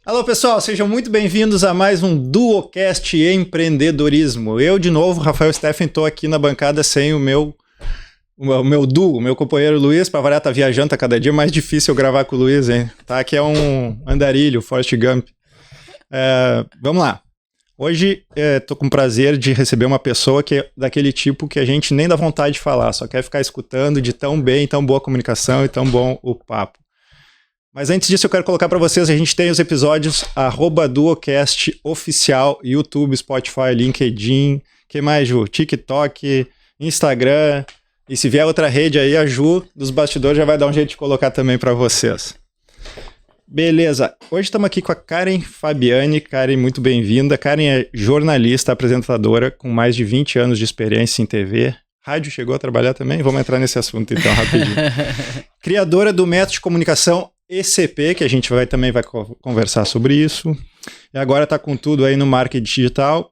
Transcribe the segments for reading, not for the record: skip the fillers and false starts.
Alô pessoal, sejam muito bem-vindos a mais um Duocast Empreendedorismo. Eu de novo, Rafael Steffen, estou aqui na bancada sem o meu duo, o meu companheiro Luiz. Para variar, tá viajando, tá cada dia mais difícil eu gravar com o Luiz, hein? Tá, aqui é um andarilho, Forrest Gump. Vamos lá. Hoje estou com o prazer de receber uma pessoa que é daquele tipo que a gente nem dá vontade de falar, só quer ficar escutando de tão bem, tão boa comunicação e tão bom o papo. Mas antes disso eu quero colocar para vocês, a gente tem os episódios @Duocast oficial, YouTube, Spotify, LinkedIn, que mais, Ju? TikTok, Instagram, e se vier outra rede aí, a Ju dos bastidores já vai dar um jeito de colocar também para vocês. Beleza, hoje estamos aqui com a Karen Fabiani. Karen, muito bem-vinda. Karen é jornalista, apresentadora com mais de 20 anos de experiência em TV. Rádio, chegou a trabalhar também? Vamos entrar nesse assunto então, rapidinho. Criadora do método de comunicação ECP, que a gente também vai conversar sobre isso. E agora está com tudo aí no marketing digital.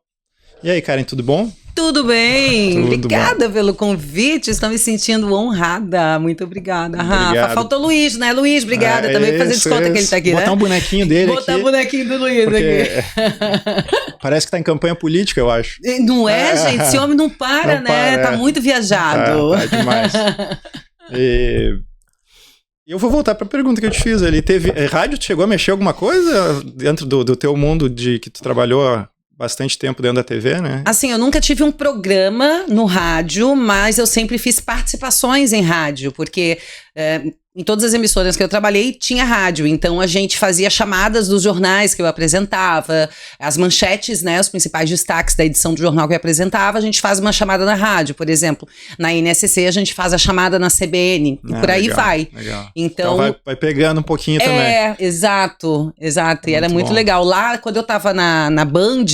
E aí, Karen, tudo bom? Tudo bem, Tudo obrigada bom. Pelo convite, estou me sentindo honrada, muito obrigada, Rafa. Obrigado. Faltou o Luiz, né? Luiz, obrigada também, fazer de conta que ele está aqui, botar né? um bonequinho dele Botar aqui. o bonequinho do Luiz aqui. Parece que está em campanha política, eu acho. Não é, gente? Esse homem não para, Não né? para, Tá muito viajado. Tá demais. E eu vou voltar para a pergunta que eu te fiz ali. Rádio, tu chegou a mexer alguma coisa dentro do teu mundo de que tu trabalhou há bastante tempo dentro da TV, né? Assim, eu nunca tive um programa no rádio, mas eu sempre fiz participações em rádio, porque em todas as emissoras que eu trabalhei tinha rádio, então a gente fazia chamadas dos jornais que eu apresentava, as manchetes, né, os principais destaques da edição do jornal que eu apresentava, a gente faz uma chamada na rádio, por exemplo, na NSC a gente faz a chamada na CBN, e por aí legal, vai. Legal. Então vai pegando um pouquinho também. Exato, e era muito legal. Lá, quando eu tava na Band,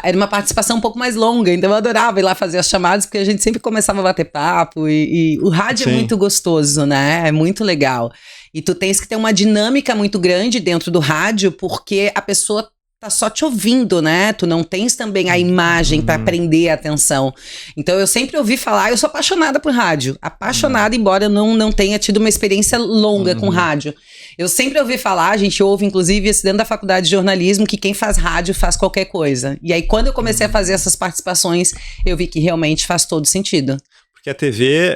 era uma participação um pouco mais longa, então eu adorava ir lá fazer as chamadas, porque a gente sempre começava a bater papo, e o rádio é muito gostoso, né? É muito legal. E tu tens que ter uma dinâmica muito grande dentro do rádio, porque a pessoa tá só te ouvindo, né? Tu não tens também a imagem para prender a atenção. Então eu sempre ouvi falar, eu sou apaixonada por rádio. Apaixonada, embora eu não tenha tido uma experiência longa com rádio. Eu sempre ouvi falar, a gente ouve inclusive dentro da faculdade de jornalismo, que quem faz rádio faz qualquer coisa. E aí quando eu comecei a fazer essas participações, eu vi que realmente faz todo sentido. Porque a TV,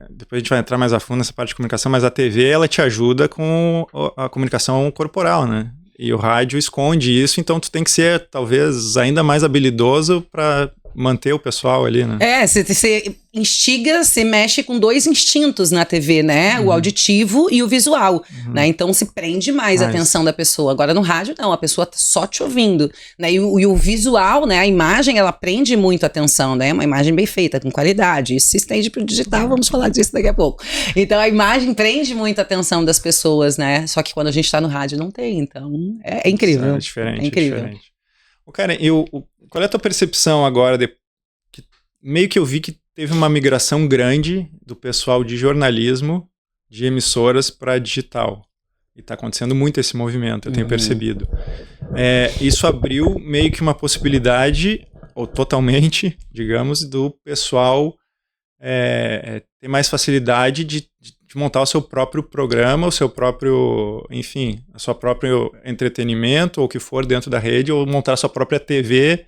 depois a gente vai entrar mais a fundo nessa parte de comunicação, mas a TV, ela te ajuda com a comunicação corporal, né? E o rádio esconde isso, então tu tem que ser, talvez, ainda mais habilidoso para manter o pessoal ali, né? Você instiga, você mexe com dois instintos na TV, né? O auditivo e o visual, né? Então se prende mais a atenção da pessoa. Agora no rádio não, a pessoa tá só te ouvindo, né? E o visual, né? A imagem, ela prende muito a atenção, né? Uma imagem bem feita, com qualidade. Isso se estende pro digital, vamos falar disso daqui a pouco. Então a imagem prende muito a atenção das pessoas, né? Só que quando a gente tá no rádio não tem, então é incrível. É diferente, é incrível. É diferente. Karen, qual é a tua percepção agora, meio que eu vi que teve uma migração grande do pessoal de jornalismo, de emissoras para digital. E está acontecendo muito esse movimento, eu tenho percebido. Isso abriu meio que uma possibilidade, ou totalmente, digamos, do pessoal ter mais facilidade de montar o seu próprio programa, o seu próprio, enfim, o seu próprio entretenimento, ou o que for dentro da rede, ou montar a sua própria TV,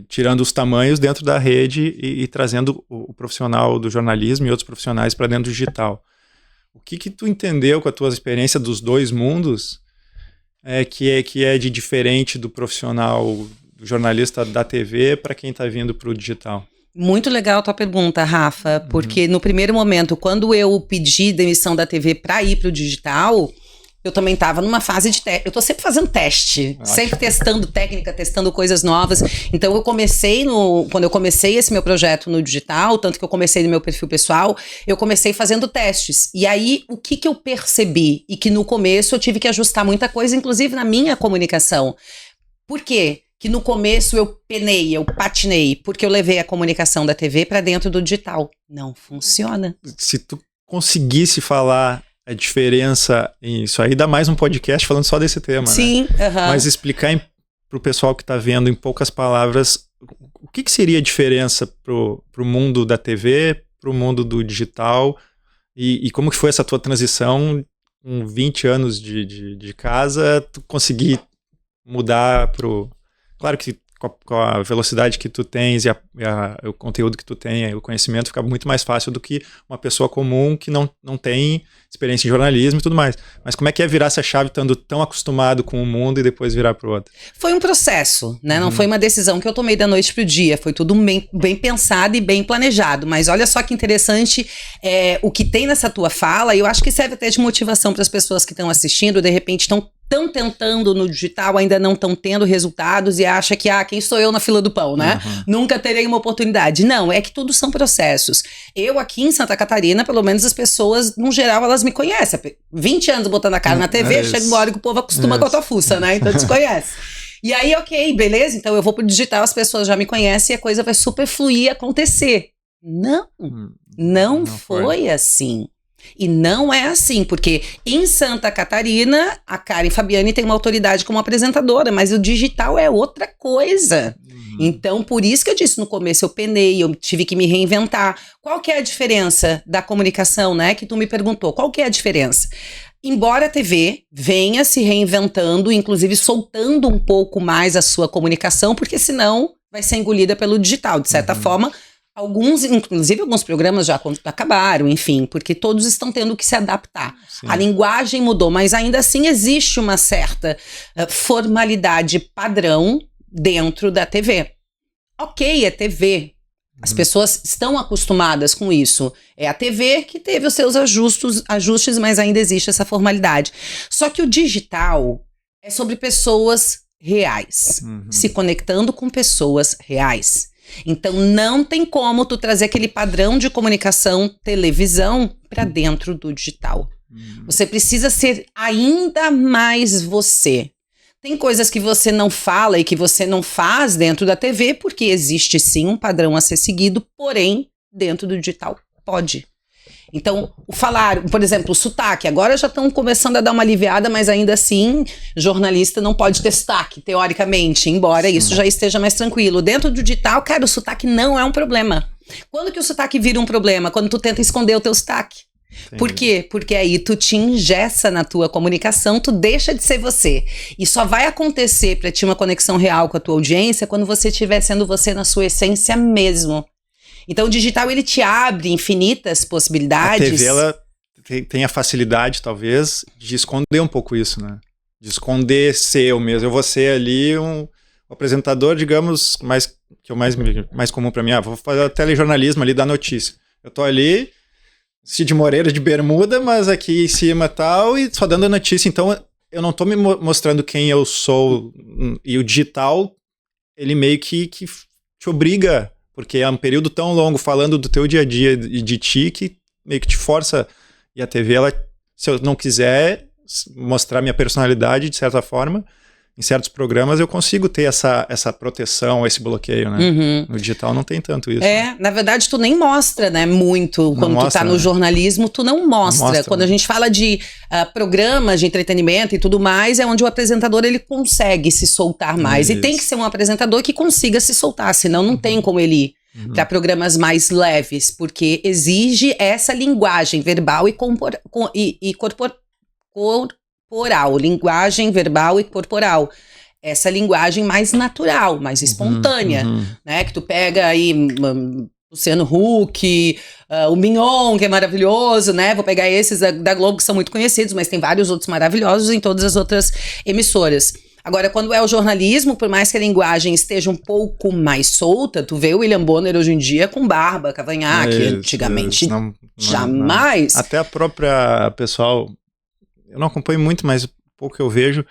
tirando os tamanhos dentro da rede e trazendo o profissional do jornalismo e outros profissionais para dentro do digital. O que tu entendeu com a tua experiência dos dois mundos que é de diferente do profissional, do jornalista da TV para quem está vindo para o digital? Muito legal a tua pergunta, Rafa, porque no primeiro momento, quando eu pedi demissão da TV para ir para o digital, eu também estava numa fase de teste. Eu tô sempre fazendo teste, sempre testando técnica, testando coisas novas. Então eu comecei quando eu comecei esse meu projeto no digital, tanto que eu comecei no meu perfil pessoal, eu comecei fazendo testes. E aí, o que eu percebi? E que no começo eu tive que ajustar muita coisa, inclusive na minha comunicação. Por quê? Que no começo eu penei, eu patinei, porque eu levei a comunicação da TV para dentro do digital. Não funciona. Se tu conseguisse falar a diferença, isso aí dá mais um podcast falando só desse tema, Sim, né? Mas explicar para o pessoal que está vendo em poucas palavras, o que seria a diferença pro mundo da TV, pro mundo do digital, e como que foi essa tua transição com 20 anos de casa, tu conseguir mudar pro... Claro que com a velocidade que tu tens e o conteúdo que tu tem, o conhecimento fica muito mais fácil do que uma pessoa comum que não tem experiência em jornalismo e tudo mais. Mas como é que é virar essa chave estando tão acostumado com o mundo e depois virar pro outro? Foi um processo, né? Não foi uma decisão que eu tomei da noite pro dia. Foi tudo bem pensado e bem planejado. Mas olha só que interessante o que tem nessa tua fala, e eu acho que serve até de motivação para as pessoas que estão assistindo, de repente estão tentando no digital, ainda não estão tendo resultados e acha que, quem sou eu na fila do pão, né? Nunca terei uma oportunidade. Não, é que tudo são processos. Eu aqui em Santa Catarina, pelo menos as pessoas, no geral, elas me conhecem. 20 anos botando a cara na TV, chega uma hora que o povo acostuma com a tua fuça, né? Então te conhece. E aí, ok, beleza, então eu vou pro digital, as pessoas já me conhecem e a coisa vai super fluir e acontecer. Não foi assim. E não é assim, porque em Santa Catarina, a Karen Fabiani tem uma autoridade como apresentadora, mas o digital é outra coisa. Então, por isso que eu disse no começo, eu penei, eu tive que me reinventar. Qual que é a diferença da comunicação, né, que tu me perguntou? Qual que é a diferença? Embora a TV venha se reinventando, inclusive soltando um pouco mais a sua comunicação, porque senão vai ser engolida pelo digital, de certa forma. Inclusive alguns programas já acabaram, enfim, porque todos estão tendo que se adaptar. Sim. A linguagem mudou, mas ainda assim existe uma certa formalidade padrão dentro da TV. Ok, é TV. As pessoas estão acostumadas com isso. É a TV que teve os seus ajustes, mas ainda existe essa formalidade. Só que o digital é sobre pessoas reais, se conectando com pessoas reais. Então não tem como tu trazer aquele padrão de comunicação televisão para dentro do digital. Você precisa ser ainda mais você. Tem coisas que você não fala e que você não faz dentro da TV, porque existe sim um padrão a ser seguido, porém dentro do digital pode. Então, o falar, por exemplo, o sotaque, agora já estão começando a dar uma aliviada, mas ainda assim, jornalista não pode ter sotaque, teoricamente, embora isso já esteja mais tranquilo. Dentro do digital, cara, o sotaque não é um problema. Quando que o sotaque vira um problema? Quando tu tenta esconder o teu sotaque. Entendi. Por quê? Porque aí tu te engessa na tua comunicação, tu deixa de ser você. E só vai acontecer pra ti uma conexão real com a tua audiência quando você estiver sendo você na sua essência mesmo. Então o digital, ele te abre infinitas possibilidades. A TV, ela tem a facilidade, talvez, de esconder um pouco isso, né? De esconder ser eu mesmo. Eu vou ser ali um apresentador, digamos, que é o mais comum para mim. Vou fazer telejornalismo ali da notícia. Eu tô ali, Cid Moreira de bermuda, mas aqui em cima tal, e só dando a notícia. Então eu não tô me mostrando quem eu sou. E o digital, ele meio que te obriga... Porque é um período tão longo falando do teu dia a dia e de ti que meio que te força. E a TV, ela, se eu não quiser mostrar minha personalidade, de certa forma, em certos programas eu consigo ter essa proteção, esse bloqueio, né? No digital não tem tanto isso. Né? Na verdade tu nem mostra, né, muito. Quando tu tá no jornalismo, tu não mostra. Quando a gente fala de programas de entretenimento e tudo mais, é onde o apresentador, ele consegue se soltar mais. E tem que ser um apresentador que consiga se soltar, senão não tem como ele ir para programas mais leves, porque exige essa linguagem verbal e corporal, linguagem verbal e corporal. Essa linguagem mais natural, mais espontânea, né? Que tu pega aí Luciano Huck, o Mignon, que é maravilhoso, né? Vou pegar esses da Globo, que são muito conhecidos, mas tem vários outros maravilhosos em todas as outras emissoras. Agora, quando é o jornalismo, por mais que a linguagem esteja um pouco mais solta, tu vê o William Bonner hoje em dia com barba, cavanhaque, antigamente jamais. Não. Até a própria pessoal... Eu não acompanho muito, mas o pouco que eu vejo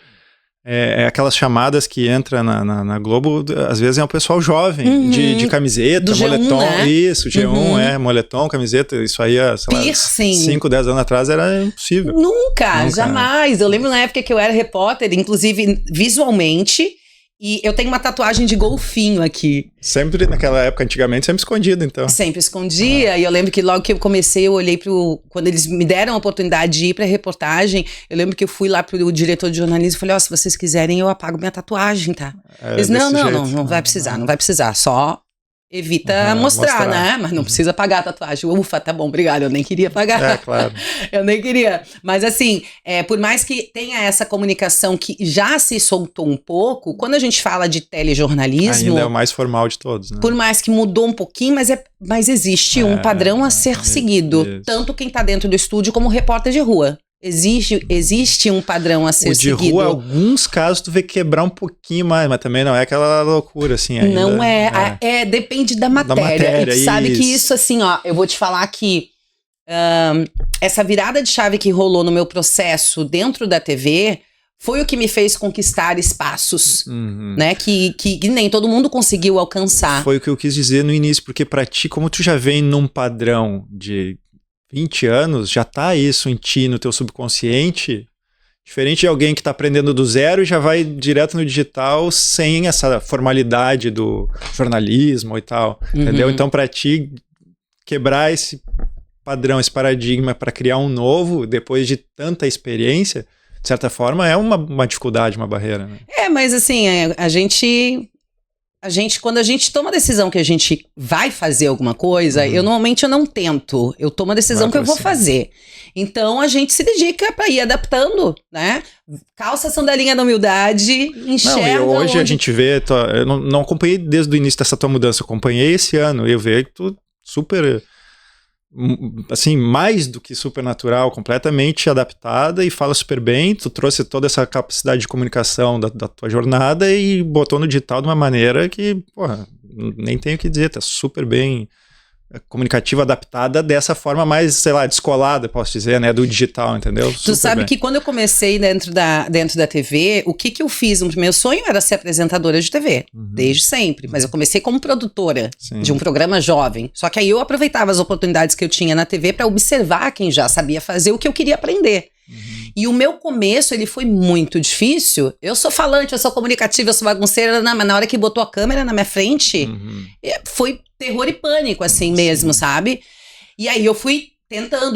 é aquelas chamadas que entra na Globo, às vezes é um pessoal jovem, de camiseta, do moletom, G1, né? Isso, G1, moletom, camiseta, isso aí, sei lá, 5, 10 anos atrás era impossível. Nunca, jamais. Eu lembro na época que eu era repórter, inclusive visualmente, e eu tenho uma tatuagem de golfinho aqui. Sempre naquela época, antigamente, sempre escondido, então. Sempre escondia, e eu lembro que logo que eu comecei, eu olhei quando eles me deram a oportunidade de ir pra reportagem, eu lembro que eu fui lá pro diretor de jornalismo e falei, se vocês quiserem, eu apago minha tatuagem, tá? Eles, não vai precisar, não vai precisar, só evita mostrar, né? Mas não precisa pagar a tatuagem. Ufa, tá bom, obrigado. Eu nem queria pagar. É, claro. Eu nem queria. Mas assim, por mais que tenha essa comunicação que já se soltou um pouco, quando a gente fala de telejornalismo... Ainda é o mais formal de todos, né? Por mais que mudou um pouquinho, mas existe um padrão a ser seguido. Isso. Tanto quem tá dentro do estúdio como o repórter de rua. Existe um padrão a ser seguido. O de rua, alguns casos, tu vê quebrar um pouquinho mais, mas também não é aquela loucura, assim, ainda. Não depende da matéria. E tu sabe que isso, assim, ó, eu vou te falar que essa virada de chave que rolou no meu processo dentro da TV foi o que me fez conquistar espaços, né, que nem todo mundo conseguiu alcançar. Foi o que eu quis dizer no início, porque pra ti, como tu já vem num padrão de 20 anos, já tá isso em ti, no teu subconsciente, diferente de alguém que tá aprendendo do zero e já vai direto no digital sem essa formalidade do jornalismo e tal, entendeu? Então, pra ti, quebrar esse padrão, esse paradigma para criar um novo, depois de tanta experiência, de certa forma, é uma dificuldade, uma barreira, né? Mas assim, a gente, quando a gente toma a decisão que a gente vai fazer alguma coisa, normalmente eu não tento. Eu tomo a decisão que eu vou fazer. Então, a gente se dedica para ir adaptando, né? Calça a sandalinha da humildade, enxerga... Não, e hoje a gente vê... Eu não acompanhei desde o início dessa tua mudança. Eu acompanhei esse ano. Eu vejo que tu super... assim, mais do que super natural, completamente adaptada e fala super bem. Tu trouxe toda essa capacidade de comunicação da tua jornada e botou no digital de uma maneira que, porra, nem tenho o que dizer, tá super bem comunicativa, adaptada dessa forma mais, sei lá, descolada, posso dizer, né, do digital, entendeu? Tu sabe que quando eu comecei dentro da TV, o que eu fiz? O meu sonho era ser apresentadora de TV, desde sempre, mas eu comecei como produtora de um programa jovem, só que aí eu aproveitava as oportunidades que eu tinha na TV para observar quem já sabia fazer o que eu queria aprender. E o meu começo, ele foi muito difícil. Eu sou falante, eu sou comunicativa, eu sou bagunceira, mas na hora que botou a câmera na minha frente, foi terror e pânico, assim mesmo, sabe? E aí eu fui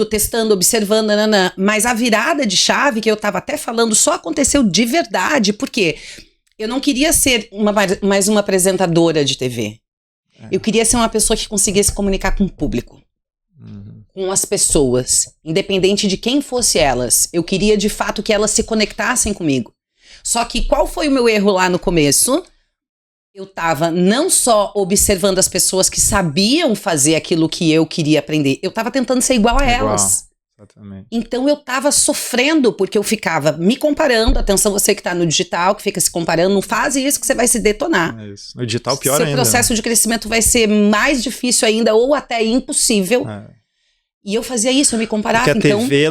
testando, observando, mas a virada de chave, que eu tava até falando, só aconteceu de verdade, porque eu não queria ser mais uma apresentadora de TV. Eu queria ser uma pessoa que conseguisse comunicar com o público. Com as pessoas, independente de quem fosse elas. Eu queria, de fato, que elas se conectassem comigo. Só que qual foi o meu erro lá no começo? Eu tava não só observando as pessoas que sabiam fazer aquilo que eu queria aprender, eu tava tentando ser igual a elas. Exatamente. Então eu tava sofrendo, porque eu ficava me comparando. Atenção, você que tá no digital, que fica se comparando, não faz isso que você vai se detonar. É isso. No digital pior ainda. Seu processo de crescimento vai ser mais difícil ainda, ou até impossível. E eu fazia isso, eu me comparava. Porque a TV,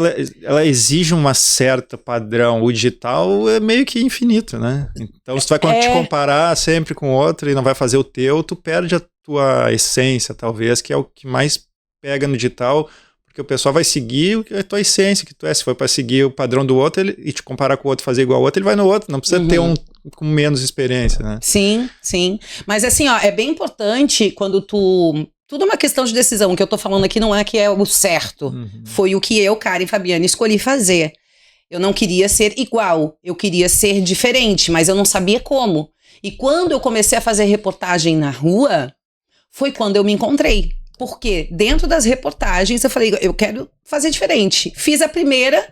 ela exige um certo padrão. O digital é meio que infinito, né? Então, se tu vai te comparar sempre com outro e não vai fazer o teu, tu perde a tua essência, talvez, que é o que mais pega no digital, porque o pessoal vai seguir a tua essência que tu é. Se for para seguir o padrão do outro e te comparar com o outro, fazer igual ao outro, ele vai no outro. Não precisa ter um com menos experiência, né? Sim, sim. Mas assim, ó, é bem importante quando tudo é uma questão de decisão. O que eu tô falando aqui não é que é o certo. Foi o que eu, Karen Fabiani, escolhi fazer. Eu não queria ser igual. Eu queria ser diferente, mas eu não sabia como. E quando eu comecei a fazer reportagem na rua, foi quando eu me encontrei. Porque dentro das reportagens eu falei, eu quero fazer diferente. Fiz a primeira,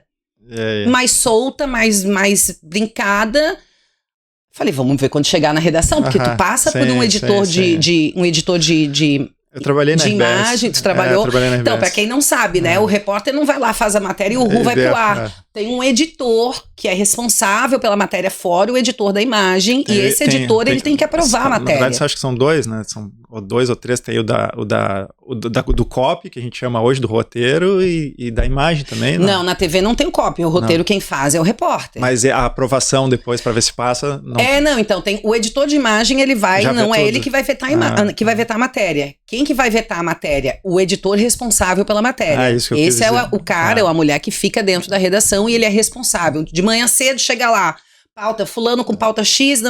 mais solta, mais brincada. Falei, vamos ver quando chegar na redação. Porque tu passa por um editor de eu trabalhei na imagem, tu trabalhou. Então, pra quem não sabe, né? O repórter não vai lá, faz a matéria e o RU vai pro ar. Tem um editor que é responsável pela matéria fora, o editor da imagem, e esse editor ele tem que aprovar a matéria. Na verdade, eu acho que são dois, né? São dois ou três, tem do copy, que a gente chama hoje do roteiro, e da imagem também. Não, na TV não tem copy, o roteiro quem faz é o repórter. Mas a aprovação depois pra ver se passa... Não, então tem o editor de imagem, ele vai, não é ele que vai vetar que vai vetar a matéria. Quem que vai vetar a matéria? O editor responsável pela matéria. Isso que eu Esse é o cara ou a mulher que fica dentro da redação e ele é responsável. De manhã cedo chega lá, pauta, fulano com pauta X,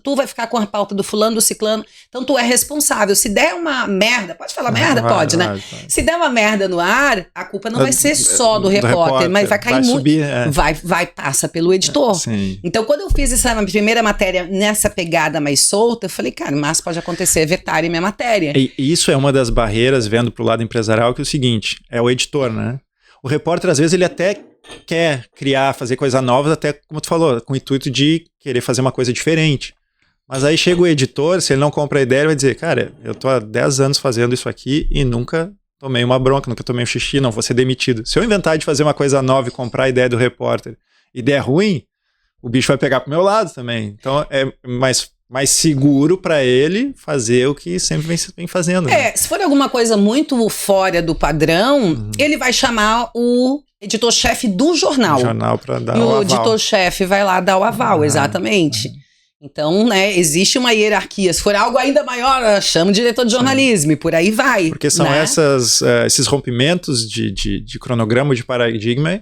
tu vai ficar com a pauta do fulano, do ciclano, então tu é responsável. Se der uma merda, pode falar merda? Pode, né? Se der uma merda no ar, a culpa não vai ser só do repórter, mas vai cair muito. Vai, passa pelo editor. Então, quando eu fiz essa primeira matéria nessa pegada mais solta, eu falei, cara, mas pode acontecer, vetarem minha matéria. E isso é uma das barreiras, vendo pro lado empresarial, que é o seguinte, é o editor, né? O repórter, às vezes, ele até quer criar, fazer coisas novas, até, como tu falou, com o intuito de querer fazer uma coisa diferente. Mas aí chega o editor, se ele não compra a ideia, ele vai dizer, cara, eu tô há 10 anos fazendo isso aqui e nunca tomei uma bronca, nunca tomei um xixi, não vou ser demitido. Se eu inventar de fazer uma coisa nova e comprar a ideia do repórter e der ruim, o bicho vai pegar pro meu lado também. Então é mais seguro para ele fazer o que sempre vem fazendo. Né? Se for alguma coisa muito fora do padrão, ele vai chamar o editor-chefe do jornal. Para dar o aval. O editor-chefe vai lá dar o aval, exatamente. Então, né, existe uma hierarquia. Se for algo ainda maior, chama o diretor de jornalismo e por aí vai. Porque são esses rompimentos de cronograma, de paradigma,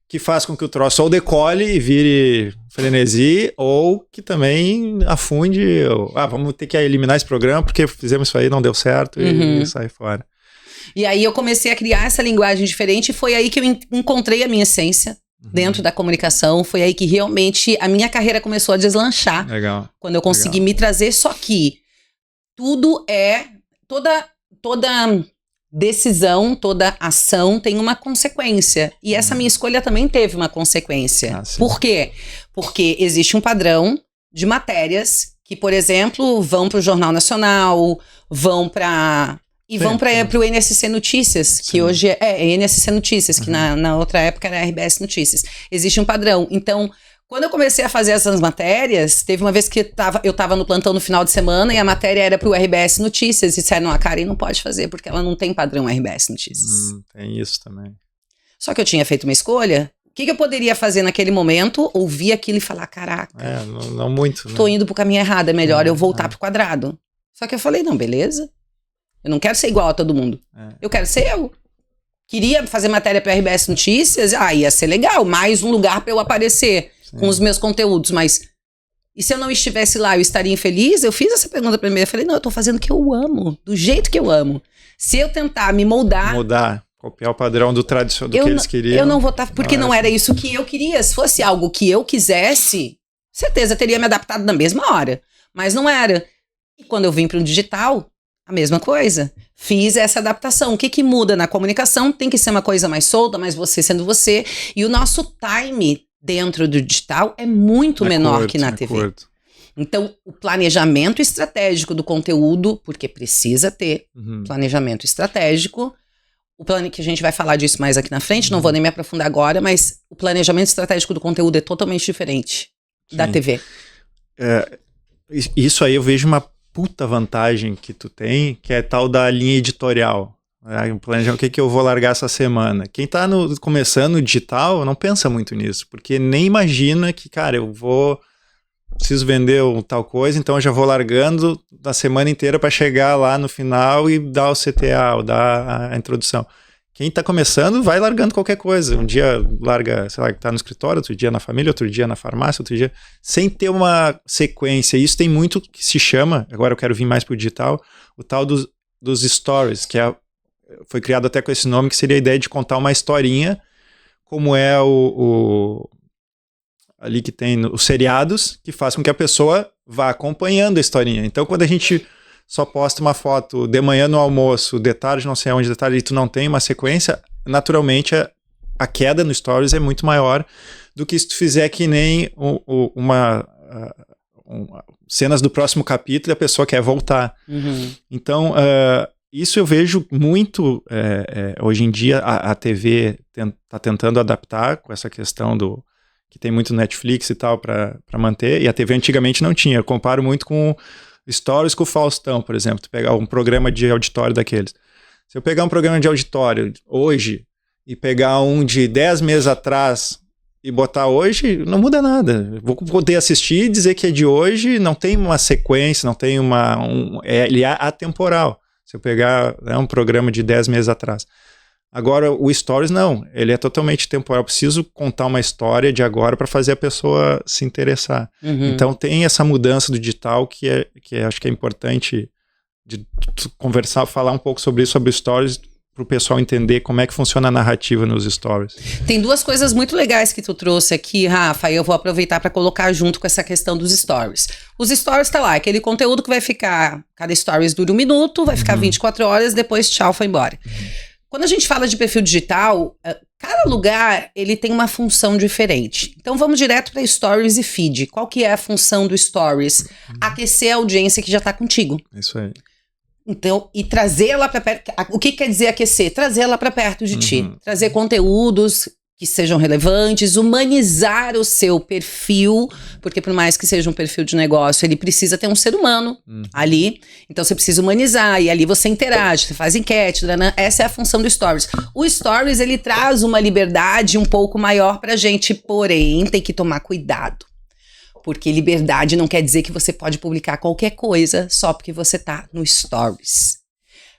que faz com que o troço ou decole e vire frenesi, ou que também afunde, vamos ter que eliminar esse programa porque fizemos isso aí, não deu certo e sai fora. E aí eu comecei a criar essa linguagem diferente e foi aí que eu encontrei a minha essência dentro da comunicação, foi aí que realmente a minha carreira começou a deslanchar. Legal. Quando eu consegui me trazer, só que tudo toda decisão, toda ação tem uma consequência. E essa minha escolha também teve uma consequência. Por quê? Porque existe um padrão de matérias que, por exemplo, vão para o Jornal Nacional, vão para o NSC Notícias, que hoje é NSC Notícias, que na outra época era RBS Notícias. Existe um padrão. Então, quando eu comecei a fazer essas matérias, teve uma vez que eu tava no plantão no final de semana e a matéria era pro RBS Notícias. E disseram, a Karen não pode fazer porque ela não tem padrão RBS Notícias. Tem isso também. Só que eu tinha feito uma escolha. O que eu poderia fazer naquele momento? Ouvir aquilo e falar, caraca. Não muito. Né? Tô indo pro caminho errado, é melhor eu voltar pro quadrado. Só que eu falei, não, beleza. Eu não quero ser igual a todo mundo. Eu quero ser eu. Queria fazer matéria para RBS Notícias, ia ser legal, mais um lugar para eu aparecer com os meus conteúdos, mas e se eu não estivesse lá, eu estaria infeliz? Eu fiz essa pergunta primeiro, eu falei, não, eu tô fazendo o que eu amo, do jeito que eu amo. Se eu tentar me moldar, copiar o padrão do tradicional, do que eles queriam. Eu não vou estar, porque não era isso que eu queria. Se fosse algo que eu quisesse, certeza teria me adaptado na mesma hora, mas não era. E quando eu vim para o digital, a mesma coisa. Fiz essa adaptação. O que muda na comunicação? Tem que ser uma coisa mais solta, mais você sendo você. E o nosso time dentro do digital é muito menor que na TV. Curto. Então, o planejamento estratégico do conteúdo, porque precisa ter planejamento estratégico. Que a gente vai falar disso mais aqui na frente, não vou nem me aprofundar agora, mas o planejamento estratégico do conteúdo é totalmente diferente da TV. Isso aí eu vejo uma puta vantagem que tu tem, que é tal da linha editorial. Planejar o que eu vou largar essa semana. Quem tá começando no digital não pensa muito nisso, porque nem imagina que, cara, preciso vender tal coisa, então eu já vou largando da semana inteira para chegar lá no final e dar o CTA, ou dar a introdução. Quem tá começando vai largando qualquer coisa. Um dia larga, sei lá, tá no escritório, outro dia na família, outro dia na farmácia, outro dia... Sem ter uma sequência. Isso tem muito que se chama, agora eu quero vir mais pro digital, o tal dos stories, que foi criado até com esse nome, que seria a ideia de contar uma historinha, como é ali que tem os seriados, que faz com que a pessoa vá acompanhando a historinha. Então, quando a gente só posta uma foto de manhã no almoço, de tarde não sei onde, de tarde, e tu não tem uma sequência, naturalmente a queda no stories é muito maior do que se tu fizer que nem cenas do próximo capítulo e a pessoa quer voltar. Então, isso eu vejo muito hoje em dia. A TV está tentando adaptar com essa questão que tem muito Netflix e tal para manter, e a TV antigamente não tinha. Eu comparo muito com Stories com o Faustão, por exemplo. Tu pegar um programa de auditório daqueles. Se eu pegar um programa de auditório hoje e pegar um de 10 meses atrás e botar hoje, não muda nada. Vou poder assistir e dizer que é de hoje, não tem uma sequência, não tem ele é atemporal. Se eu pegar um programa de 10 meses atrás. Agora, o Stories não, ele é totalmente temporal. Eu preciso contar uma história de agora para fazer a pessoa se interessar. Então tem essa mudança do digital que acho que é importante de conversar, falar um pouco sobre isso, sobre Stories, para o pessoal entender como é que funciona a narrativa nos Stories. Tem duas coisas muito legais que tu trouxe aqui, Rafa, e eu vou aproveitar para colocar junto com essa questão dos Stories. Os Stories tá lá, aquele conteúdo que vai ficar, cada Stories dura 1 minuto, vai ficar 24 horas, depois tchau, foi embora. Quando a gente fala de perfil digital, cada lugar ele tem uma função diferente. Então vamos direto para Stories e Feed. Qual que é a função do Stories? Aquecer a audiência que já está contigo. Isso aí. Então, e trazer ela para perto. O que quer dizer aquecer? Trazer ela para perto de ti. Trazer conteúdos que sejam relevantes, humanizar o seu perfil, porque por mais que seja um perfil de negócio, ele precisa ter um ser humano ali. Então você precisa humanizar, e ali você interage, você faz enquete, essa é a função do Stories. O Stories, ele traz uma liberdade um pouco maior pra gente, porém, tem que tomar cuidado. Porque liberdade não quer dizer que você pode publicar qualquer coisa só porque você tá no Stories.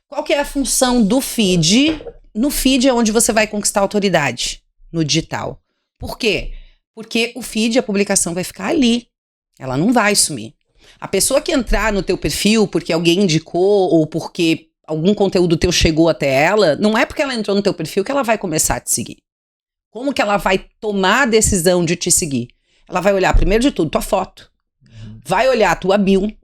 Qual que é a função do feed? No feed é onde você vai conquistar autoridade. No digital. Por quê? Porque o feed, a publicação vai ficar ali. Ela não vai sumir. A pessoa que entrar no teu perfil porque alguém indicou ou porque algum conteúdo teu chegou até ela, não é porque ela entrou no teu perfil que ela vai começar a te seguir. Como que ela vai tomar a decisão de te seguir? Ela vai olhar, primeiro de tudo, tua foto. Vai olhar a tua bio.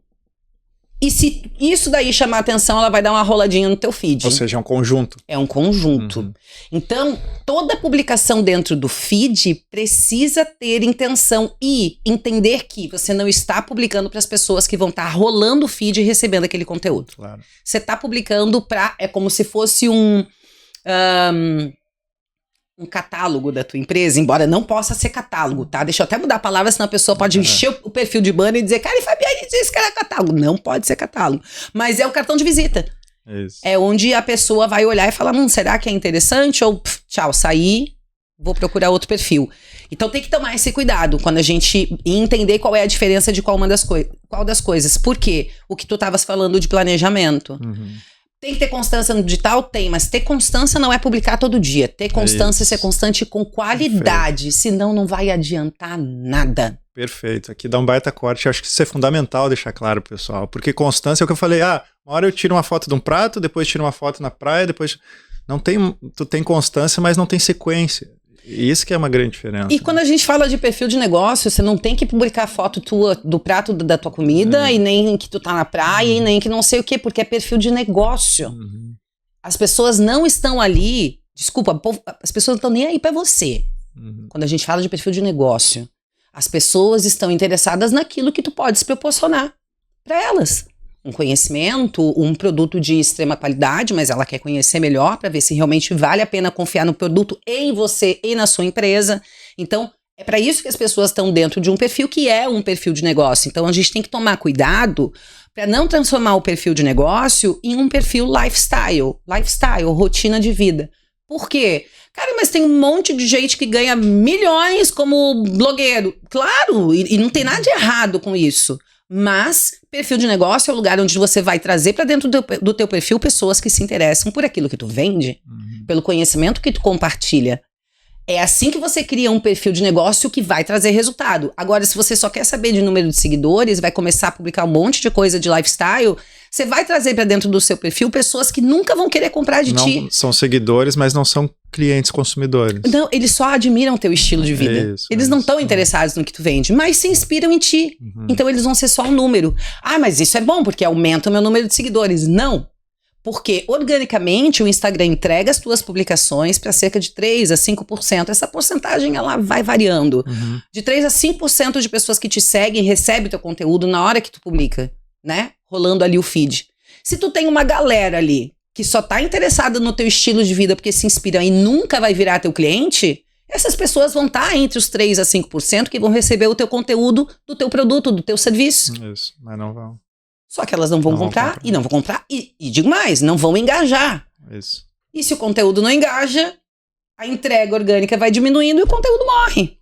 E se isso daí chamar atenção, ela vai dar uma roladinha no teu feed. Ou seja, é um conjunto. É um conjunto. Então, toda publicação dentro do feed precisa ter intenção e entender que você não está publicando para as pessoas que vão estar rolando o feed e recebendo aquele conteúdo. Claro. Você está publicando é como se fosse um catálogo da tua empresa, embora não possa ser catálogo, tá? Deixa eu até mudar a palavra, senão a pessoa pode encher o perfil de banner e dizer, cara, e Fabiane disse que era catálogo. Não pode ser catálogo. Mas é o cartão de visita. Isso. É onde a pessoa vai olhar e falar, será que é interessante? Ou, tchau, saí, vou procurar outro perfil. Então tem que tomar esse cuidado quando a gente entender qual é a diferença de qual das coisas. Por quê? O que tu estavas falando de planejamento. Tem que ter constância no digital? Tem, mas ter constância não é publicar todo dia. Ter constância é ser constante com qualidade, senão não vai adiantar nada. Perfeito, aqui dá um baita corte, acho que isso é fundamental deixar claro, pessoal, porque constância é o que eu falei, uma hora eu tiro uma foto de um prato, depois tiro uma foto na praia, depois... Tu tem constância, mas não tem sequência. Isso que é uma grande diferença. E quando a gente fala de perfil de negócio, você não tem que publicar foto tua do prato da tua comida, e nem que tu tá na praia, e nem que não sei o quê, porque é perfil de negócio. As pessoas não estão ali, desculpa, as pessoas não estão nem aí pra você. Quando a gente fala de perfil de negócio, as pessoas estão interessadas naquilo que tu podes proporcionar para elas. Um conhecimento, um produto de extrema qualidade, mas ela quer conhecer melhor para ver se realmente vale a pena confiar no produto em você e na sua empresa. Então, é para isso que as pessoas estão dentro de um perfil que é um perfil de negócio. Então, a gente tem que tomar cuidado para não transformar o perfil de negócio em um perfil lifestyle, rotina de vida. Por quê? Cara, mas tem um monte de gente que ganha milhões como blogueiro. Claro, e não tem nada de errado com isso. Mas perfil de negócio é o lugar onde você vai trazer para dentro do teu perfil pessoas que se interessam por aquilo que tu vende, pelo conhecimento que tu compartilha. É assim que você cria um perfil de negócio que vai trazer resultado. Agora, se você só quer saber de número de seguidores, vai começar a publicar um monte de coisa de lifestyle, você vai trazer para dentro do seu perfil pessoas que nunca vão querer comprar de ti. São seguidores, mas não são clientes consumidores. Não, eles só admiram o teu estilo de vida. Eles não estão interessados no que tu vende, mas se inspiram em ti. Então eles vão ser só um número. Mas isso é bom, porque aumenta o meu número de seguidores. Não. Porque, organicamente, o Instagram entrega as tuas publicações para cerca de 3% a 5%. Essa porcentagem, ela vai variando. De 3% a 5% de pessoas que te seguem recebem teu conteúdo na hora que tu publica, né? Rolando ali o feed. Se tu tem uma galera ali que só tá interessada no teu estilo de vida porque se inspira e nunca vai virar teu cliente, essas pessoas vão estar entre os 3% a 5% que vão receber o teu conteúdo do teu produto, do teu serviço. Isso, mas não vão. Só que elas não vão comprar. E não vão comprar, e digo mais, não vão engajar. Isso. E se o conteúdo não engaja, a entrega orgânica vai diminuindo e o conteúdo morre.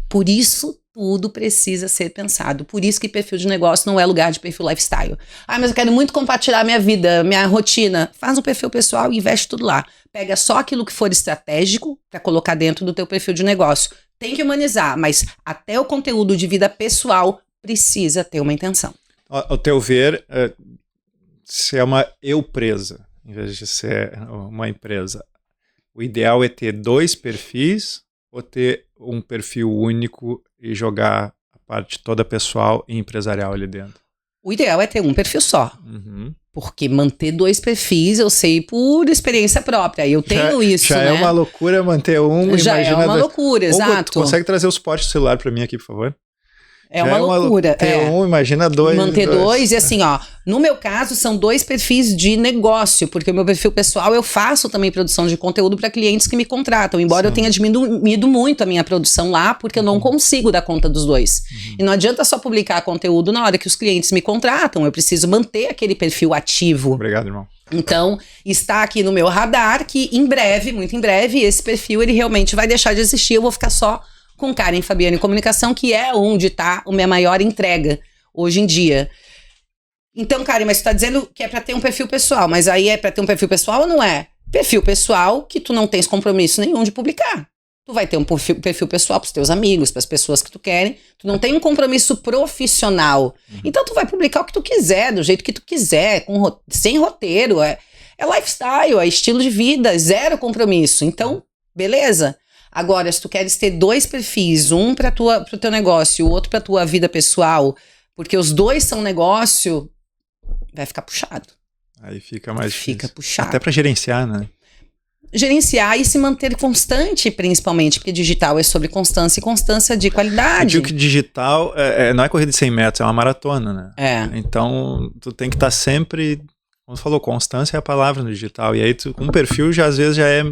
Por isso Tudo precisa ser pensado. Por isso que perfil de negócio não é lugar de perfil lifestyle. Ah, mas eu quero muito compartilhar minha vida, minha rotina. Faz um perfil pessoal e investe tudo lá. Pega só aquilo que for estratégico para colocar dentro do teu perfil de negócio. Tem que humanizar, mas até o conteúdo de vida pessoal precisa ter uma intenção. Ao teu ver, se é uma empresa, em vez de ser uma empresa, o ideal é ter 2 perfis ou ter um perfil único e jogar a parte toda pessoal e empresarial ali dentro? O ideal é ter um perfil só. Porque manter 2 perfis, eu sei por experiência própria. Eu tenho isso, já né? É uma loucura manter um. Já é uma loucura, exato. Tu consegue trazer o suporte do celular para mim aqui, por favor? É uma loucura. Ter um, imagina 2. Manter 2 e assim, ó, no meu caso são 2 perfis de negócio, porque o meu perfil pessoal eu faço também produção de conteúdo para clientes que me contratam, embora eu tenha diminuído muito a minha produção lá, porque eu não consigo dar conta dos 2. E não adianta só publicar conteúdo na hora que os clientes me contratam, eu preciso manter aquele perfil ativo. Obrigado, irmão. Então, está aqui no meu radar que em breve, muito em breve, esse perfil ele realmente vai deixar de existir, eu vou ficar só com Karen Fabiani Comunicação, que é onde está a minha maior entrega hoje em dia. Então, Karen, mas tu tá dizendo que é para ter um perfil pessoal, mas aí é para ter um perfil pessoal ou não é? Perfil pessoal que tu não tens compromisso nenhum de publicar. Tu vai ter um perfil pessoal pros teus amigos, pras pessoas que tu querem. Tu não tem um compromisso profissional. Então tu vai publicar o que tu quiser, do jeito que tu quiser, sem roteiro. É lifestyle, é estilo de vida, 0 compromisso. Então, beleza. Agora, se tu queres ter 2 perfis, um pro teu negócio e o outro pra tua vida pessoal, porque os 2 são negócio, vai ficar puxado. Aí fica mais difícil. Fica puxado. Até pra gerenciar, né? Gerenciar e se manter constante, principalmente, porque digital é sobre constância e constância de qualidade. Eu digo que digital não é corrida de 100 metros, é uma maratona, né? Então, tu tem que estar sempre, como tu falou, constância é a palavra no digital. E aí, com um perfil, às vezes já é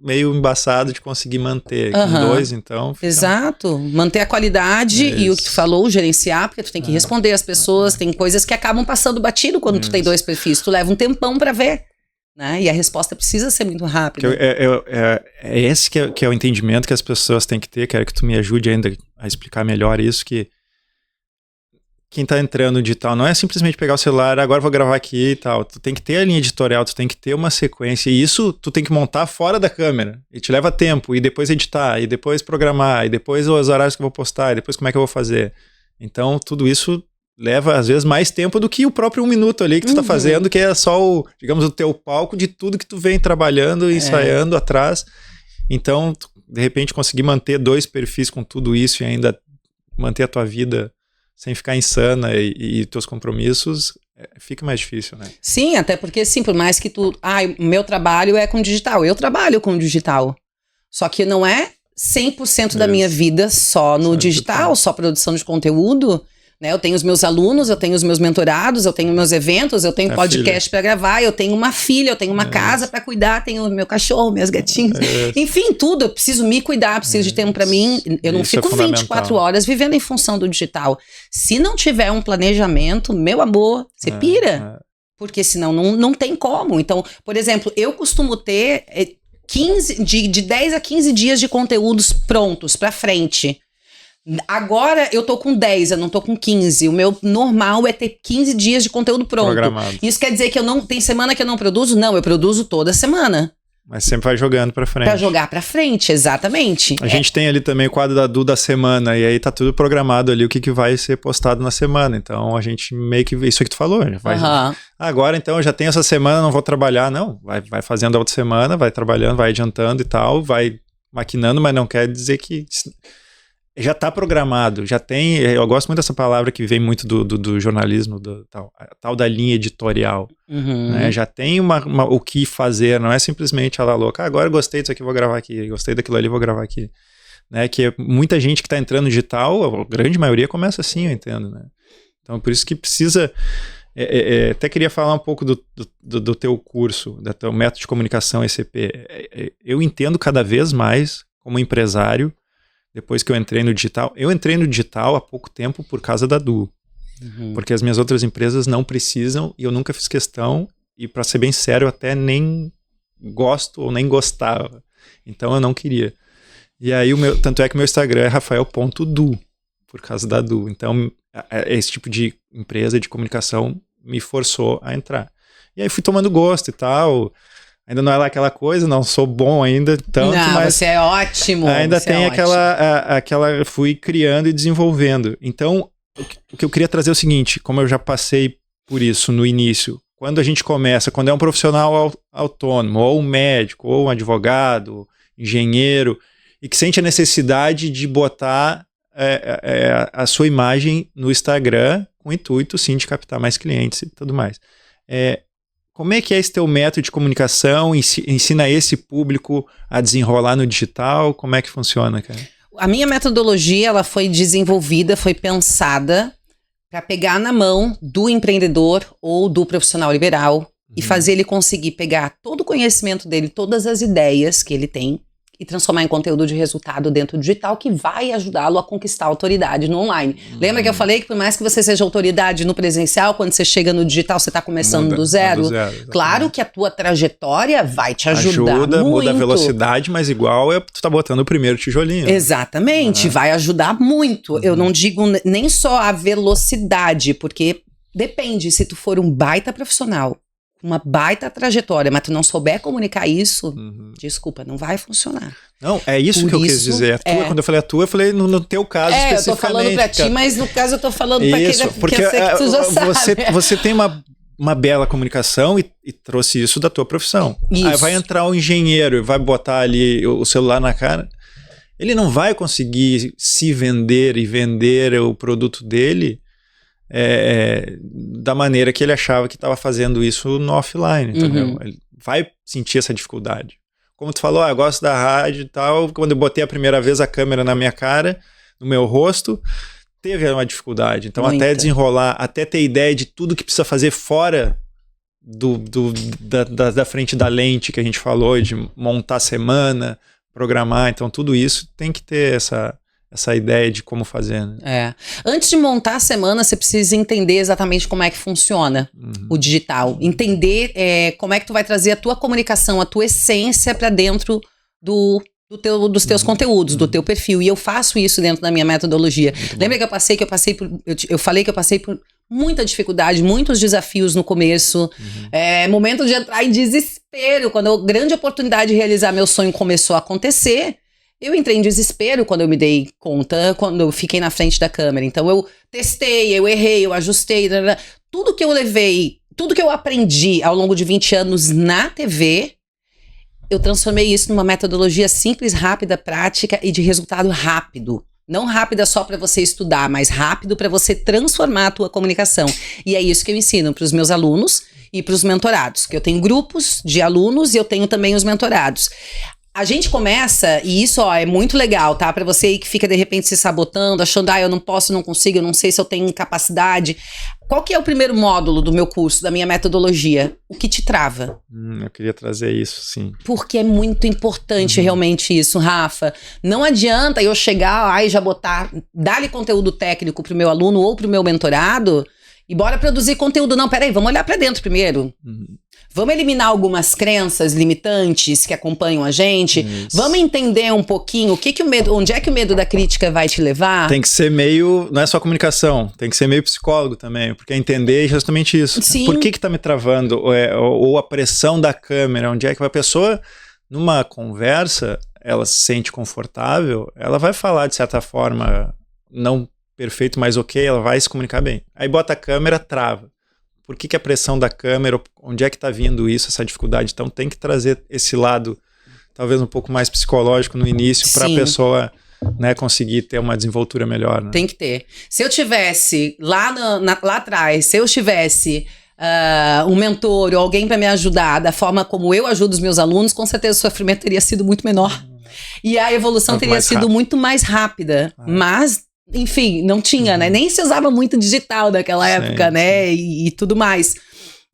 meio embaçado de conseguir manter. Com 2, então... Exato. Manter a qualidade e o que tu falou, gerenciar, porque tu tem que responder às pessoas. Tem coisas que acabam passando batido quando tu tem 2 perfis. Tu leva um tempão pra ver. Né? E a resposta precisa ser muito rápida. É esse que é o entendimento que as pessoas têm que ter. Quero que tu me ajude ainda a explicar melhor isso, que quem tá entrando no digital não é simplesmente pegar o celular, agora vou gravar aqui e tal. Tu tem que ter a linha editorial, tu tem que ter uma sequência, e isso tu tem que montar fora da câmera, e te leva tempo, e depois editar, e depois programar, e depois os horários que eu vou postar, e depois como é que eu vou fazer. Então tudo isso leva, às vezes, mais tempo do que o próprio 1 minuto ali que tu tá fazendo, que é só digamos, o teu palco de tudo que tu vem trabalhando e ensaiando atrás. Então, de repente, conseguir manter 2 perfis com tudo isso e ainda manter a tua vida sem ficar insana e teus compromissos, fica mais difícil, né? Sim, até porque, sim, por mais que meu trabalho é com digital. Eu trabalho com digital. Só que não é 100% da minha vida só no digital, só produção de conteúdo. Né? Eu tenho os meus alunos, eu tenho os meus mentorados, eu tenho meus eventos, eu tenho podcast para gravar, eu tenho uma filha, eu tenho uma casa para cuidar, tenho o meu cachorro, meus gatinhos. Enfim, tudo. Eu preciso me cuidar, preciso de tempo para mim. Eu não fico 24 horas vivendo em função do digital. Se não tiver um planejamento, meu amor, você pira. Porque senão não tem como. Então, por exemplo, eu costumo ter 10 a 15 dias de conteúdos prontos para frente. Agora eu tô com 10, eu não tô com 15. O meu normal é ter 15 dias de conteúdo pronto. Programado. Isso quer dizer que tem semana que eu não produzo? Não, eu produzo toda semana. Mas sempre vai jogando pra frente. Pra jogar pra frente, exatamente. A gente tem ali também o quadro da Du da semana, e aí tá tudo programado ali, o que vai ser postado na semana. Então a gente meio que... Isso que tu falou, agora então eu já tenho essa semana, não vou trabalhar. Não, vai fazendo a outra semana, vai trabalhando, vai adiantando e tal, vai maquinando, mas não quer dizer que... Já está programado, já tem... Eu gosto muito dessa palavra que vem muito do jornalismo, a tal da linha editorial. Né? Já tem o que fazer, não é simplesmente ela louca, agora eu gostei disso aqui, vou gravar aqui, gostei daquilo ali, vou gravar aqui. Né? Que muita gente que está entrando no digital, a grande maioria começa assim, eu entendo. Né? Então, por isso que precisa... até queria falar um pouco do teu curso, do teu método de comunicação ECP. Eu entendo cada vez mais, como empresário, depois que eu entrei no digital. Eu entrei no digital há pouco tempo por causa da Du. Porque as minhas outras empresas não precisam e eu nunca fiz questão. E para ser bem sério, eu até nem gosto ou nem gostava. Então eu não queria. E aí, tanto é que meu Instagram é rafael.du, por causa da Du. Então, esse tipo de empresa de comunicação me forçou a entrar. E aí fui tomando gosto e tal. Ainda não é lá aquela coisa, não sou bom ainda tanto, não, mas você é ótimo. ainda tem aquela fui criando e desenvolvendo. Então, o que eu queria trazer é o seguinte, como eu já passei por isso no início, quando a gente começa, quando é um profissional autônomo, ou um médico, ou um advogado, engenheiro, e que sente a necessidade de botar a sua imagem no Instagram com o intuito, sim, de captar mais clientes e tudo mais. Como é que é esse teu método de comunicação? Ensina esse público a desenrolar no digital? Como é que funciona, cara? A minha metodologia, ela foi desenvolvida, foi pensada para pegar na mão do empreendedor ou do profissional liberal e fazer ele conseguir pegar todo o conhecimento dele, todas as ideias que ele tem, e transformar em conteúdo de resultado dentro do digital que vai ajudá-lo a conquistar a autoridade no online. Lembra que eu falei que por mais que você seja autoridade no presencial, quando você chega no digital, você está começando do zero? Claro que a tua trajetória vai te ajudar muito. Muda a velocidade, mas igual tu tá botando o primeiro tijolinho. Exatamente, vai ajudar muito. Eu não digo nem só a velocidade, porque depende, se tu for um baita profissional, uma baita trajetória, mas tu não souber comunicar isso, desculpa, não vai funcionar. Não, é isso que eu quis dizer. Quando eu falei no teu caso especificamente. Eu tô falando pra ti, mas no caso eu tô falando pra quem porque eu sei que tu já sabe. Você tem uma bela comunicação e trouxe isso da tua profissão. Isso. Aí vai entrar um engenheiro e vai botar ali o celular na cara, ele não vai conseguir se vender e vender o produto dele da maneira que ele achava que estava fazendo isso no offline, entendeu? Ele vai sentir essa dificuldade. Como tu falou, eu gosto da rádio e tal, quando eu botei a primeira vez a câmera na minha cara, no meu rosto, teve uma dificuldade. Então, até desenrolar, até ter ideia de tudo que precisa fazer fora da frente da lente que a gente falou, de montar semana, programar, então tudo isso tem que ter essa ideia de como fazer, né? Antes de montar a semana, você precisa entender exatamente como é que funciona o digital. Entender como é que tu vai trazer a tua comunicação, a tua essência para dentro dos teus conteúdos, do teu perfil. E eu faço isso dentro da minha metodologia. Lembra que eu falei que eu passei por muita dificuldade, muitos desafios no começo. Momento de entrar em desespero. Quando a grande oportunidade de realizar meu sonho começou a acontecer, eu entrei em desespero quando eu me dei conta, quando eu fiquei na frente da câmera. Então eu testei, eu errei, eu ajustei. Tudo que eu levei, tudo que eu aprendi ao longo de 20 anos na TV, eu transformei isso numa metodologia simples, rápida, prática e de resultado rápido. Não rápida só para você estudar, mas rápido para você transformar a tua comunicação. E é isso que eu ensino para os meus alunos e para os mentorados. Que eu tenho grupos de alunos e eu tenho também os mentorados. A gente começa, e isso é muito legal, tá? Pra você aí que fica de repente se sabotando, achando, eu não posso, não consigo, eu não sei se eu tenho capacidade. Qual que é o primeiro módulo do meu curso, da minha metodologia? O que te trava? Eu queria trazer isso, sim. Porque é muito importante realmente isso, Rafa. Não adianta eu chegar e já dar-lhe conteúdo técnico pro meu aluno ou pro meu mentorado e bora produzir conteúdo. Não, peraí, vamos olhar pra dentro primeiro. Vamos eliminar algumas crenças limitantes que acompanham a gente. Isso. Vamos entender um pouquinho onde é que o medo da crítica vai te levar. Tem que ser meio, não é só comunicação, tem que ser meio psicólogo também, porque entender é justamente isso. Sim. Por que tá me travando? Ou a pressão da câmera, onde é que a pessoa, numa conversa, ela se sente confortável, ela vai falar de certa forma, não perfeito, mas ok, ela vai se comunicar bem. Aí bota a câmera, trava. Por que a pressão da câmera, onde é que está vindo isso, essa dificuldade? Então tem que trazer esse lado, talvez um pouco mais psicológico no início, para a pessoa, né, conseguir ter uma desenvoltura melhor. Né? Tem que ter. Se eu tivesse lá atrás, se eu tivesse um mentor ou alguém para me ajudar da forma como eu ajudo os meus alunos, com certeza o sofrimento teria sido muito menor. E a evolução teria sido muito mais rápida. Mas... enfim, não tinha, né? Nem se usava muito digital naquela época, né? E tudo mais.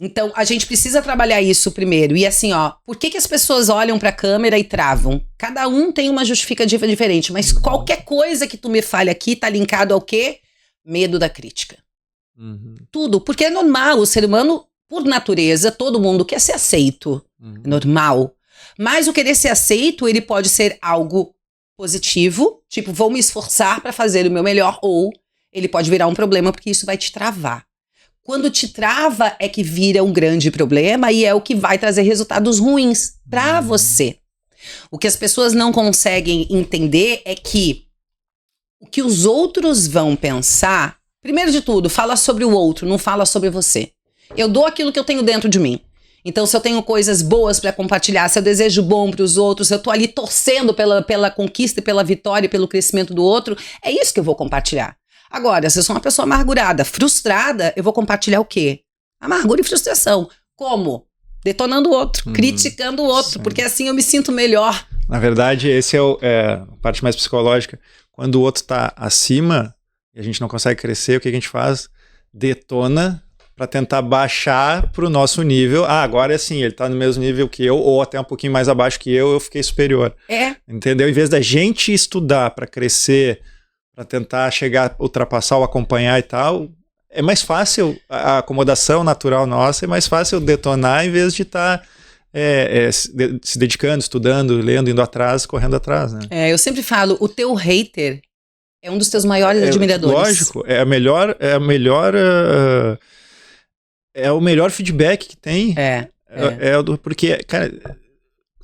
Então, a gente precisa trabalhar isso primeiro. E assim, por que as pessoas olham pra câmera e travam? Cada um tem uma justificativa diferente, mas qualquer coisa que tu me fale aqui tá linkado ao quê? Medo da crítica. Tudo. Porque é normal, o ser humano, por natureza, todo mundo quer ser aceito. É normal. Mas o querer ser aceito, ele pode ser algo positivo, tipo, vou me esforçar para fazer o meu melhor, ou ele pode virar um problema porque isso vai te travar. Quando te trava é que vira um grande problema e é o que vai trazer resultados ruins para você. O que as pessoas não conseguem entender é que o que os outros vão pensar, primeiro de tudo, fala sobre o outro, não fala sobre você. Eu dou aquilo que eu tenho dentro de mim. Então, se eu tenho coisas boas para compartilhar, se eu desejo bom para os outros, se eu tô ali torcendo pela conquista, pela vitória, pelo crescimento do outro, é isso que eu vou compartilhar. Agora, se eu sou uma pessoa amargurada, frustrada, eu vou compartilhar o quê? Amargura e frustração. Como? Detonando o outro, criticando o outro, sim. Porque assim eu me sinto melhor. Na verdade, esse é a parte mais psicológica. Quando o outro está acima e a gente não consegue crescer, o que a gente faz? Detona para tentar baixar para o nosso nível. Ah, agora é assim, ele está no mesmo nível que eu, ou até um pouquinho mais abaixo que eu fiquei superior. Entendeu? Em vez da gente estudar para crescer, para tentar chegar, ultrapassar ou acompanhar e tal, é mais fácil, a acomodação natural nossa, é mais fácil detonar em vez de estar se dedicando, estudando, lendo, indo atrás, correndo atrás, né? Eu sempre falo, o teu hater é um dos teus maiores admiradores. Lógico, é o melhor feedback que tem. Porque, cara,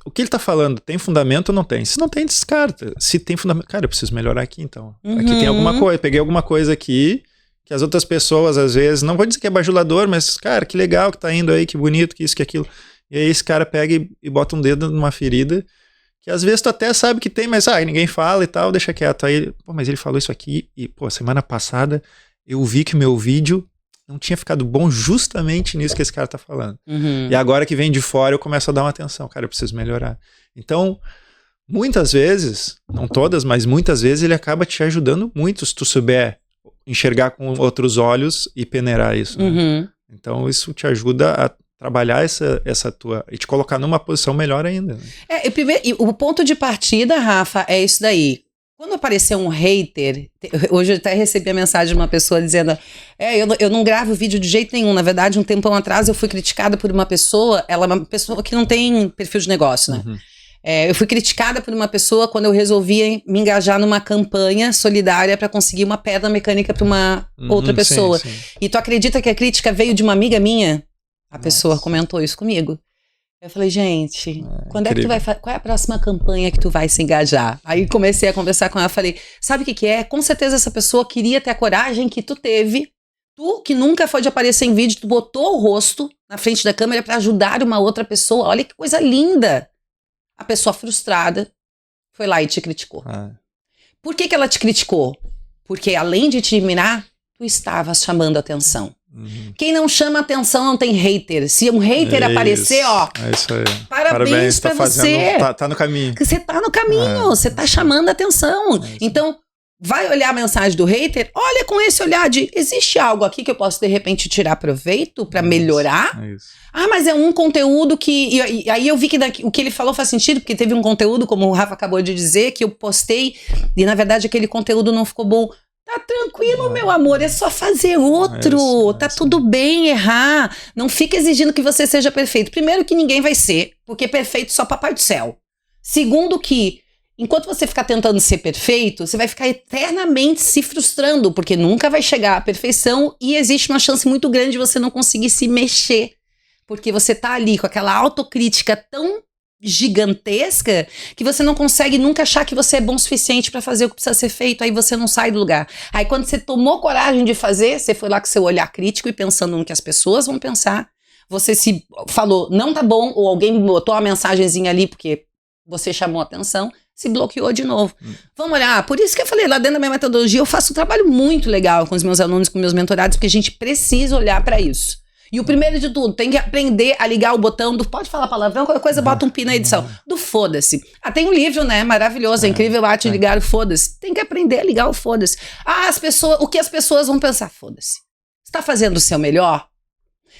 o que ele tá falando, tem fundamento ou não tem? Se não tem, descarta. Se tem fundamento, cara, eu preciso melhorar aqui então. Aqui tem alguma coisa, peguei alguma coisa aqui que as outras pessoas, às vezes, não vou dizer que é bajulador, mas, cara, que legal que tá indo aí, que bonito, que isso, que aquilo. E aí esse cara pega e bota um dedo numa ferida que às vezes tu até sabe que tem, mas ninguém fala e tal, deixa quieto. Aí, mas ele falou isso aqui e, semana passada eu vi que o meu vídeo não tinha ficado bom justamente nisso que esse cara tá falando. E agora que vem de fora eu começo a dar uma atenção. Cara, eu preciso melhorar. Então, muitas vezes, não todas, mas muitas vezes ele acaba te ajudando muito se tu souber enxergar com outros olhos e peneirar isso. Né? Então, isso te ajuda a trabalhar essa tua... e te colocar numa posição melhor ainda. Né? O ponto de partida, Rafa, é isso daí. Quando apareceu um hater, hoje eu até recebi a mensagem de uma pessoa dizendo eu não gravo vídeo de jeito nenhum. Na verdade, um tempão atrás eu fui criticada por uma pessoa, ela é uma pessoa que não tem perfil de negócio, né? Eu fui criticada por uma pessoa quando eu resolvi me engajar numa campanha solidária para conseguir uma pedra mecânica para uma outra pessoa. Sim. E tu acredita que a crítica veio de uma amiga minha? A pessoa comentou isso comigo. Eu falei, gente, quando incrível. É que tu vai qual é a próxima campanha que tu vai se engajar? Aí comecei a conversar com ela, falei, sabe o que é? Com certeza essa pessoa queria ter a coragem que tu teve, tu que nunca foi de aparecer em vídeo, tu botou o rosto na frente da câmera para ajudar uma outra pessoa, olha que coisa linda. A pessoa frustrada foi lá e te criticou. Por que ela te criticou? Porque além de te mirar, tu estavas chamando atenção. Quem não chama atenção não tem hater. Se um hater aparecer, é isso aí. Parabéns pra você. Tá no caminho. Você tá no caminho, você tá chamando atenção. Então, vai olhar a mensagem do hater, olha com esse olhar de, existe algo aqui que eu posso de repente tirar proveito pra melhorar? Mas é um conteúdo que... E aí eu vi que o que ele falou faz sentido, porque teve um conteúdo, como o Rafa acabou de dizer, que eu postei e na verdade aquele conteúdo não ficou bom. Tá tranquilo, meu amor, é só fazer outro, tá tudo bem errar, não fica exigindo que você seja perfeito. Primeiro que ninguém vai ser, porque perfeito só papai do céu. Segundo que, enquanto você ficar tentando ser perfeito, você vai ficar eternamente se frustrando, porque nunca vai chegar à perfeição e existe uma chance muito grande de você não conseguir se mexer, porque você tá ali com aquela autocrítica tão gigantesca que você não consegue nunca achar que você é bom o suficiente pra fazer o que precisa ser feito, aí você não sai do lugar. Aí quando você tomou coragem de fazer, você foi lá com seu olhar crítico e pensando no que as pessoas vão pensar, você se falou não tá bom, ou alguém botou uma mensagenzinha ali porque você chamou a atenção, se bloqueou de novo. Vamos olhar, por isso que eu falei, lá dentro da minha metodologia eu faço um trabalho muito legal com os meus alunos, com meus mentorados, porque a gente precisa olhar pra isso. E o primeiro de tudo, tem que aprender a ligar o botão do... Pode falar palavrão, qualquer coisa, bota um pi na edição. Do foda-se. Tem um livro, né? Maravilhoso, é incrível, arte de ligar o foda-se. Tem que aprender a ligar o foda-se. O que as pessoas vão pensar? Foda-se. Você tá fazendo o seu melhor?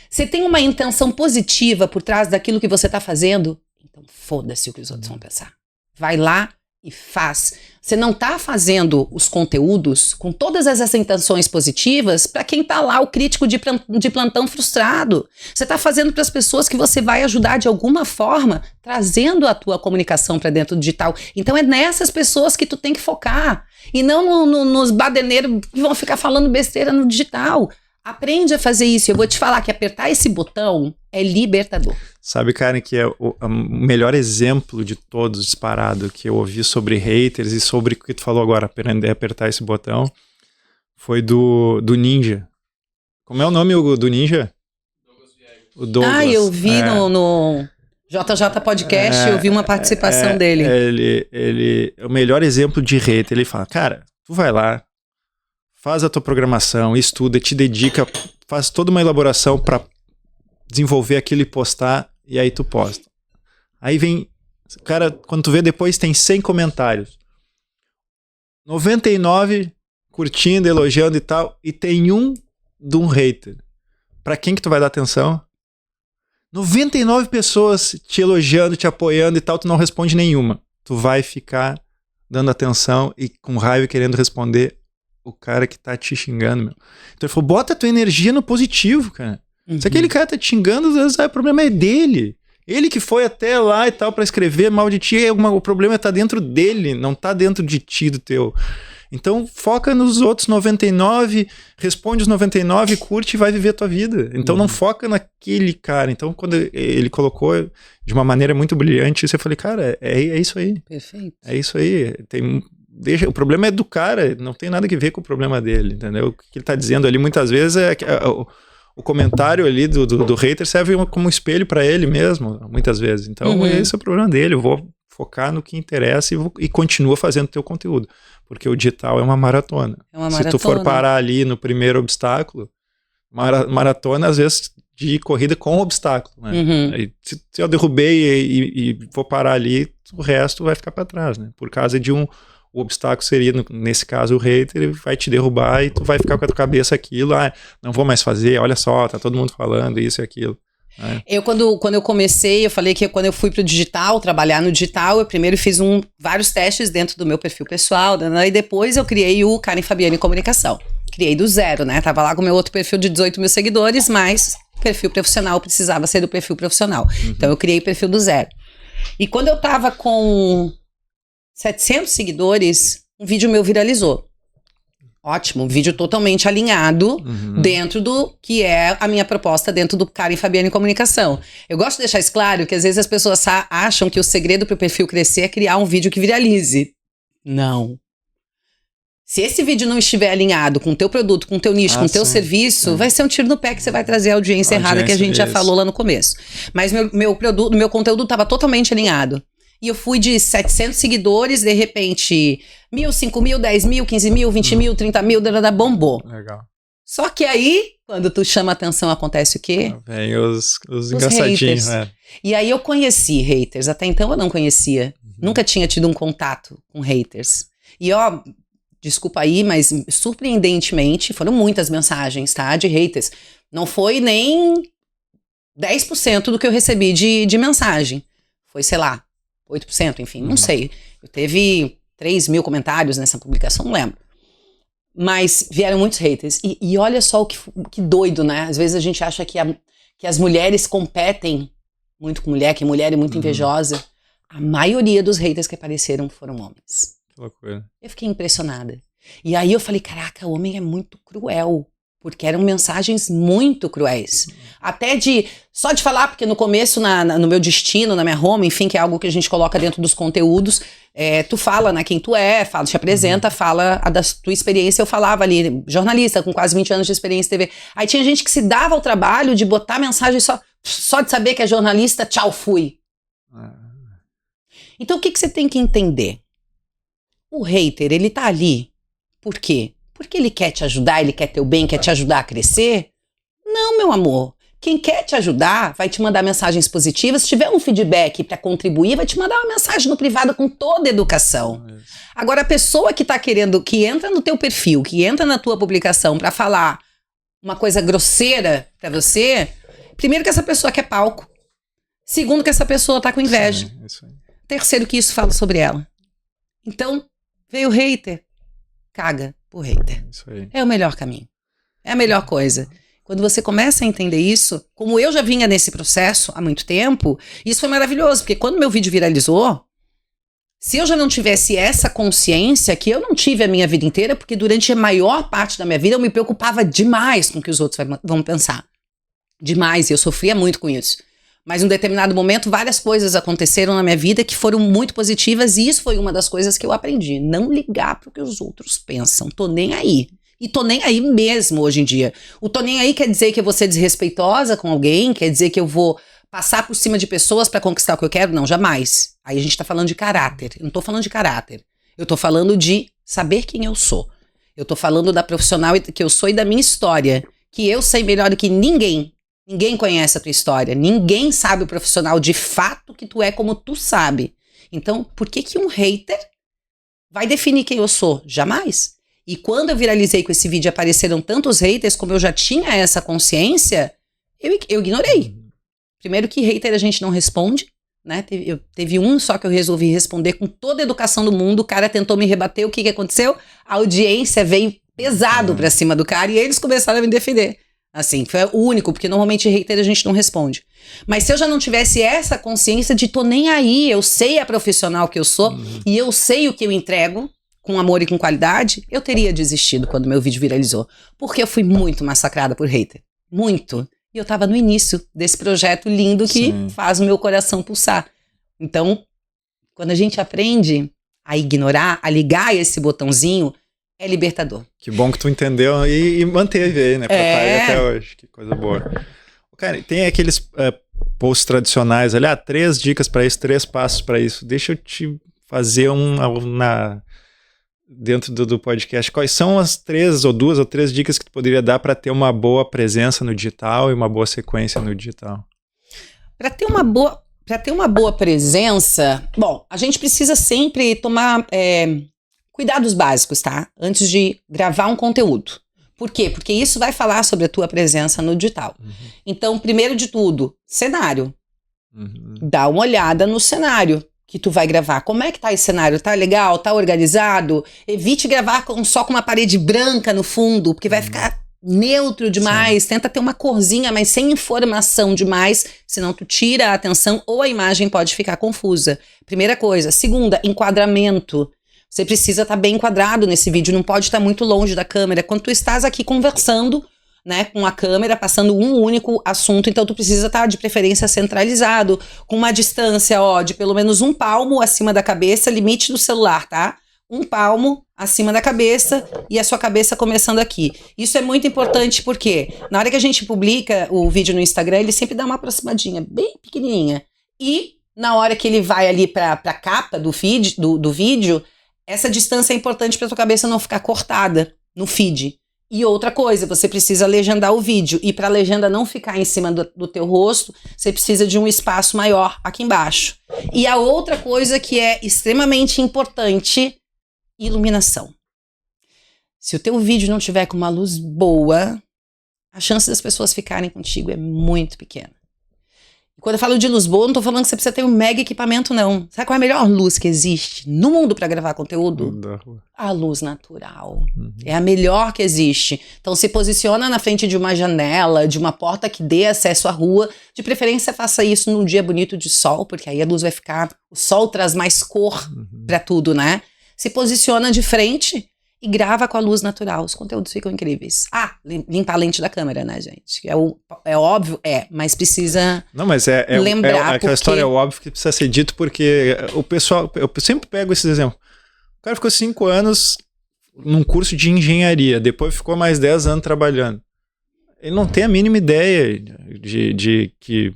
Você tem uma intenção positiva por trás daquilo que você tá fazendo? Então foda-se o que os outros vão pensar. Vai lá e faz. Você não tá fazendo os conteúdos com todas essas intenções positivas para quem tá lá, o crítico de plantão frustrado. Você tá fazendo para as pessoas que você vai ajudar de alguma forma, trazendo a tua comunicação para dentro do digital. Então é nessas pessoas que tu tem que focar. E não nos badeneiros que vão ficar falando besteira no digital. Aprende a fazer isso. Eu vou te falar que apertar esse botão é libertador. Sabe, Karen, que é o melhor exemplo de todos disparado que eu ouvi sobre haters e sobre o que tu falou agora, aprender a apertar esse botão, foi do Ninja. Como é o nome do Ninja? O Douglas. Eu vi no JJ Podcast, eu vi uma participação dele. Ele é o melhor exemplo de hater. Ele fala, cara, tu vai lá, faz a tua programação, estuda, te dedica, faz toda uma elaboração para desenvolver aquilo e postar, e aí tu posta. Aí vem, cara, quando tu vê depois tem 100 comentários. 99 curtindo, elogiando e tal, e tem um de um hater. Pra quem que tu vai dar atenção? 99 pessoas te elogiando, te apoiando e tal, tu não responde nenhuma. Tu vai ficar dando atenção e com raiva querendo responder o cara que tá te xingando, meu. Então ele falou, bota a tua energia no positivo, cara. Se aquele cara tá te xingando, às vezes o problema é dele. Ele que foi até lá e tal pra escrever mal de ti, o problema tá dentro dele, não tá dentro de ti, do teu. Então foca nos outros 99, responde os 99, curte e vai viver a tua vida. Então não foca naquele cara. Então quando ele colocou de uma maneira muito brilhante, eu falei, cara, é isso aí. Perfeito. É isso aí. O problema é do cara, não tem nada a ver com o problema dele, entendeu? O que ele tá dizendo ali muitas vezes o comentário ali do hater serve como espelho para ele mesmo, muitas vezes. Então esse é o problema dele, eu vou focar no que interessa e continua fazendo teu conteúdo, porque o digital é uma maratona. Se tu for parar ali no primeiro obstáculo, maratona às vezes de corrida com obstáculo, né? Se eu derrubei e vou parar ali, o resto vai ficar para trás, né? Por causa de o obstáculo seria, nesse caso, o hater, ele vai te derrubar e tu vai ficar com a tua cabeça aquilo, não vou mais fazer, olha só, tá todo mundo falando isso e aquilo. Eu, quando eu comecei, eu falei que quando eu fui pro digital, trabalhar no digital, eu primeiro fiz vários testes dentro do meu perfil pessoal, né, e depois eu criei o Karen Fabiani Comunicação. Criei do zero, né? Tava lá com o meu outro perfil de 18 mil seguidores, mas perfil profissional precisava ser do perfil profissional. Então eu criei o perfil do zero. E quando eu tava com 700 seguidores, um vídeo meu viralizou. Ótimo, um vídeo totalmente alinhado dentro do que é a minha proposta dentro do Karen Fabiani Comunicação. Eu gosto de deixar isso claro, que às vezes as pessoas acham que o segredo para o perfil crescer é criar um vídeo que viralize. Não. Se esse vídeo não estiver alinhado com o teu produto, com o teu nicho, com o teu serviço, vai ser um tiro no pé que você vai trazer a audiência errada que a gente já falou lá no começo. Mas meu conteúdo estava totalmente alinhado. E eu fui de 700 seguidores, de repente, 1.000, 5.000, 10.000, 15.000, 20.000, 30.000, bombou. Legal. Só que aí, quando tu chama atenção, acontece o quê? Vem os engraçadinhos, né? E aí eu conheci haters, até então eu não conhecia. Nunca tinha tido um contato com haters. E desculpa aí, mas surpreendentemente, foram muitas mensagens, tá? De haters. Não foi nem 10% do que eu recebi de mensagem. Foi, sei lá, 8%, enfim, não sei. Eu teve 3.000 comentários nessa publicação, não lembro. Mas vieram muitos haters. E olha só que doido, né? Às vezes a gente acha que as mulheres competem muito com mulher, que mulher é muito invejosa. A maioria dos haters que apareceram foram homens. Que loucura. Eu fiquei impressionada. E aí eu falei, caraca, o homem é muito cruel. Porque eram mensagens muito cruéis. Até só de falar, porque no começo, no meu destino, na minha home, enfim, que é algo que a gente coloca dentro dos conteúdos, tu fala, né, quem tu é, te apresenta, fala da tua experiência. Eu falava ali, jornalista, com quase 20 anos de experiência em TV. Aí tinha gente que se dava ao trabalho de botar mensagem só de saber que é jornalista, tchau, fui. Então o que você tem que entender? O hater, ele tá ali, por quê? Porque ele quer te ajudar, ele quer teu bem, quer te ajudar a crescer? Não, meu amor. Quem quer te ajudar vai te mandar mensagens positivas. Se tiver um feedback para contribuir, vai te mandar uma mensagem no privado com toda a educação. Agora, a pessoa que tá querendo, que entra no teu perfil, que entra na tua publicação para falar uma coisa grosseira para você, primeiro que essa pessoa quer palco. Segundo que essa pessoa tá com inveja. Isso aí. Terceiro que isso fala sobre ela. Então, veio o hater, caga pro hater. Isso aí. É o melhor caminho. É a melhor coisa. Quando você começa a entender isso, como eu já vinha nesse processo há muito tempo, isso foi maravilhoso, porque quando meu vídeo viralizou, se eu já não tivesse essa consciência, que eu não tive a minha vida inteira, porque durante a maior parte da minha vida eu me preocupava demais com o que os outros vão pensar. Demais, e eu sofria muito com isso. Mas em um determinado momento, várias coisas aconteceram na minha vida que foram muito positivas, e isso foi uma das coisas que eu aprendi. Não ligar pro que os outros pensam. Tô nem aí. E tô nem aí mesmo hoje em dia. O tô nem aí quer dizer que eu vou ser desrespeitosa com alguém, quer dizer que eu vou passar por cima de pessoas pra conquistar o que eu quero? Não, jamais. Aí a gente tá falando de caráter. Eu não tô falando de caráter. Eu tô falando de saber quem eu sou. Eu tô falando da profissional que eu sou e da minha história. Que eu sei melhor do que ninguém. Ninguém conhece a tua história. Ninguém sabe o profissional de fato que tu é como tu sabe. Então, por que um hater vai definir quem eu sou? Jamais. E quando eu viralizei com esse vídeo e apareceram tantos haters, como eu já tinha essa consciência, eu ignorei. Primeiro que hater a gente não responde, né? Teve um só que eu resolvi responder com toda a educação do mundo, o cara tentou me rebater, o que aconteceu? A audiência veio pesado pra cima do cara e eles começaram a me defender. Assim, foi o único, porque normalmente hater a gente não responde. Mas se eu já não tivesse essa consciência de tô nem aí, eu sei a profissional que eu sou e eu sei o que eu entrego, com amor e com qualidade, eu teria desistido quando meu vídeo viralizou. Porque eu fui muito massacrada por hater. Muito. E eu tava no início desse projeto lindo que faz o meu coração pulsar. Então, quando a gente aprende a ignorar, a ligar esse botãozinho, é libertador. Que bom que tu entendeu e manteve aí, né? Pra estar aí até hoje. Que coisa boa. Cara, tem aqueles posts tradicionais ali, 3 dicas pra isso, 3 passos pra isso. Deixa eu te fazer dentro do podcast, quais são as 3 ou 2 ou 3 dicas que tu poderia dar para ter uma boa presença no digital e uma boa sequência no digital? Para ter uma boa presença, bom, a gente precisa sempre tomar cuidados básicos, tá? Antes de gravar um conteúdo. Por quê? Porque isso vai falar sobre a tua presença no digital. Então, primeiro de tudo, cenário. Dá uma olhada no cenário que tu vai gravar. Como é que tá esse cenário? Tá legal? Tá organizado? Evite gravar só com uma parede branca no fundo, porque vai ficar neutro demais. Sim. Tenta ter uma corzinha, mas sem informação demais, senão tu tira a atenção ou a imagem pode ficar confusa. Primeira coisa. Segunda, enquadramento. Você precisa estar bem enquadrado nesse vídeo, não pode estar muito longe da câmera. Quando tu estás aqui conversando, né, com a câmera, passando um único assunto, então tu precisa estar de preferência centralizado, com uma distância, de pelo menos 1 palmo acima da cabeça, limite do celular, tá? 1 palmo acima da cabeça e a sua cabeça começando aqui. Isso é muito importante porque na hora que a gente publica o vídeo no Instagram, ele sempre dá uma aproximadinha bem pequenininha. E na hora que ele vai ali pra capa do vídeo, essa distância é importante pra tua cabeça não ficar cortada no feed. E outra coisa, você precisa legendar o vídeo. E para a legenda não ficar em cima do teu rosto, você precisa de um espaço maior aqui embaixo. E a outra coisa que é extremamente importante, iluminação. Se o teu vídeo não tiver com uma luz boa, a chance das pessoas ficarem contigo é muito pequena. E quando eu falo de luz boa, não tô falando que você precisa ter um mega equipamento, não. Sabe qual é a melhor luz que existe no mundo para gravar conteúdo? A luz natural. É a melhor que existe. Então se posiciona na frente de uma janela, de uma porta que dê acesso à rua. De preferência faça isso num dia bonito de sol, porque aí a luz vai ficar... O sol traz mais cor para tudo, né? Se posiciona de frente e grava com a luz natural. Os conteúdos ficam incríveis. Limpar a lente da câmera, né, gente? É óbvio, mas precisa lembrar. Aquela história é óbvio que precisa ser dito, porque o pessoal... Eu sempre pego esses exemplos. O cara ficou 5 anos num curso de engenharia, depois ficou mais 10 anos trabalhando. Ele não tem a mínima ideia de que